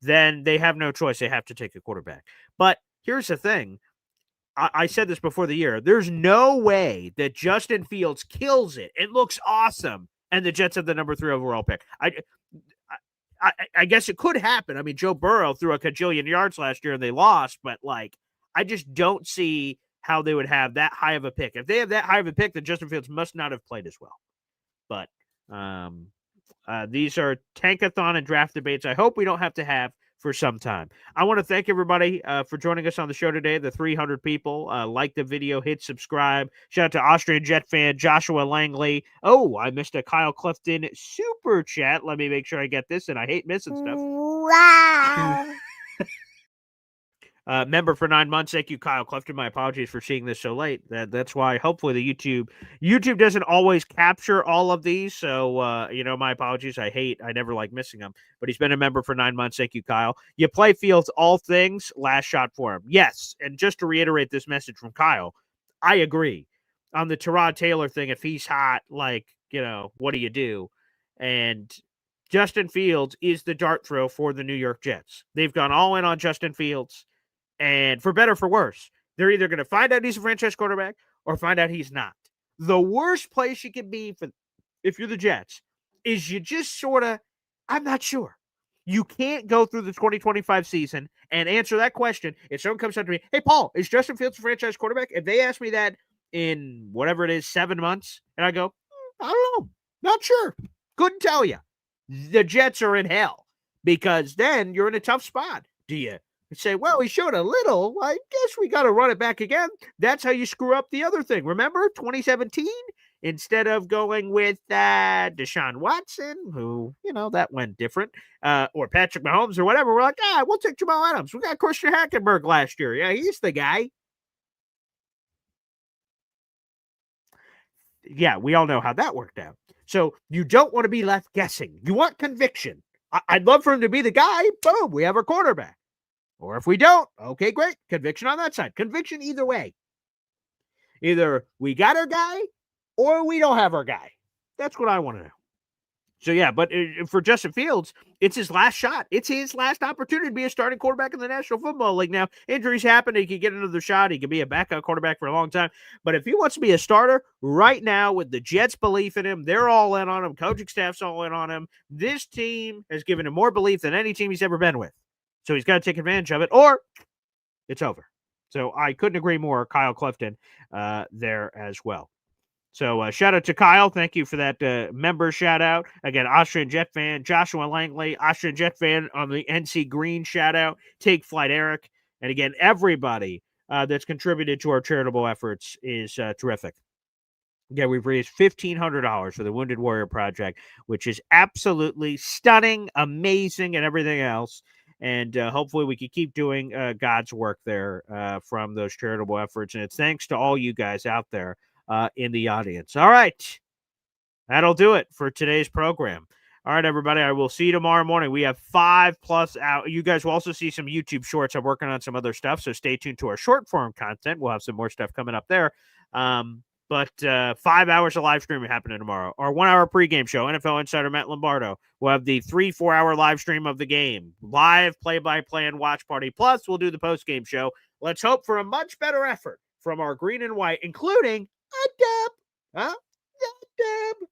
then they have no choice. They have to take a quarterback. But here's the thing. I said this before the year. There's no way that Justin Fields kills it. It looks awesome. And the Jets have the number 3 overall pick. I guess it could happen. I mean, Joe Burrow threw a kajillion yards last year and they lost, but I just don't see how they would have that high of a pick. If they have that high of a pick, then Justin Fields must not have played as well. But these are Tankathon and draft debates I hope we don't have to have for some time. I want to thank everybody for joining us on the show today, the 300 people. Like the video, hit subscribe. Shout out to Austrian Jet fan Joshua Langley. Oh, I missed a Kyle Clifton super chat. Let me make sure I get this, and I hate missing stuff. Wow. Member for 9 months. Thank you, Kyle Clifton. My apologies for seeing this so late. That's why hopefully the YouTube doesn't always capture all of these. So, my apologies. I never like missing them, but he's been a member for 9 months. Thank you, Kyle. You play Fields all things, last shot for him. Yes. And just to reiterate this message from Kyle, I agree on the Tyrod Taylor thing. If he's hot, what do you do? And Justin Fields is the dart throw for the New York Jets. They've gone all in on Justin Fields. And for better or for worse, they're either going to find out he's a franchise quarterback or find out he's not. The worst place you can be if you're the Jets is you just I'm not sure. You can't go through the 2025 season and answer that question. If someone comes up to me, hey, Paul, is Justin Fields a franchise quarterback? If they ask me that in whatever it is, 7 months, and I go, I don't know, not sure, couldn't tell you. The Jets are in hell because then you're in a tough spot. Do you say, well, he showed a little, I guess we got to run it back again? That's how you screw up the other thing. Remember 2017? Instead of going with Deshaun Watson, who, that went different, or Patrick Mahomes or whatever, we're like, we'll take Jamal Adams. We got Christian Hackenberg last year. Yeah, he's the guy. Yeah, we all know how that worked out. So you don't want to be left guessing. You want conviction. I'd love for him to be the guy. Boom, we have our quarterback. Or if we don't, okay, great. Conviction on that side. Conviction either way. Either we got our guy or we don't have our guy. That's what I want to know. So, yeah, but for Justin Fields, it's his last shot. It's his last opportunity to be a starting quarterback in the National Football League. Now, injuries happen. He can get another shot. He can be a backup quarterback for a long time. But if he wants to be a starter right now with the Jets' belief in him, they're all in on him. Coaching staff's all in on him. This team has given him more belief than any team he's ever been with. So he's got to take advantage of it, or it's over. So I couldn't agree more, Kyle Clifton, there as well. So shout out to Kyle. Thank you for that member shout out. Again, Austrian Jet fan, Joshua Langley, Austrian Jet fan on the NC Green shout out. Take Flight Eric. And again, everybody that's contributed to our charitable efforts is terrific. Yeah, we've raised $1,500 for the Wounded Warrior Project, which is absolutely stunning, amazing, and everything else. And hopefully we can keep doing God's work there from those charitable efforts. And it's thanks to all you guys out there in the audience. All right. That'll do it for today's program. All right, everybody. I will see you tomorrow morning. We have 5+ out. You guys will also see some YouTube shorts. I'm working on some other stuff, so stay tuned to our short form content. We'll have some more stuff coming up there. But 5 hours of live streaming happening tomorrow. Our 1 hour pregame show, NFL Insider Matt Lombardo. We'll have the 3-4 hour live stream of the game. Live play-by-play and watch party. Plus, we'll do the postgame show. Let's hope for a much better effort from our green and white, including a dub.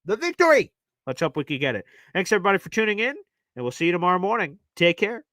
The victory. Let's hope we can get it. Thanks, everybody, for tuning in, and we'll see you tomorrow morning. Take care.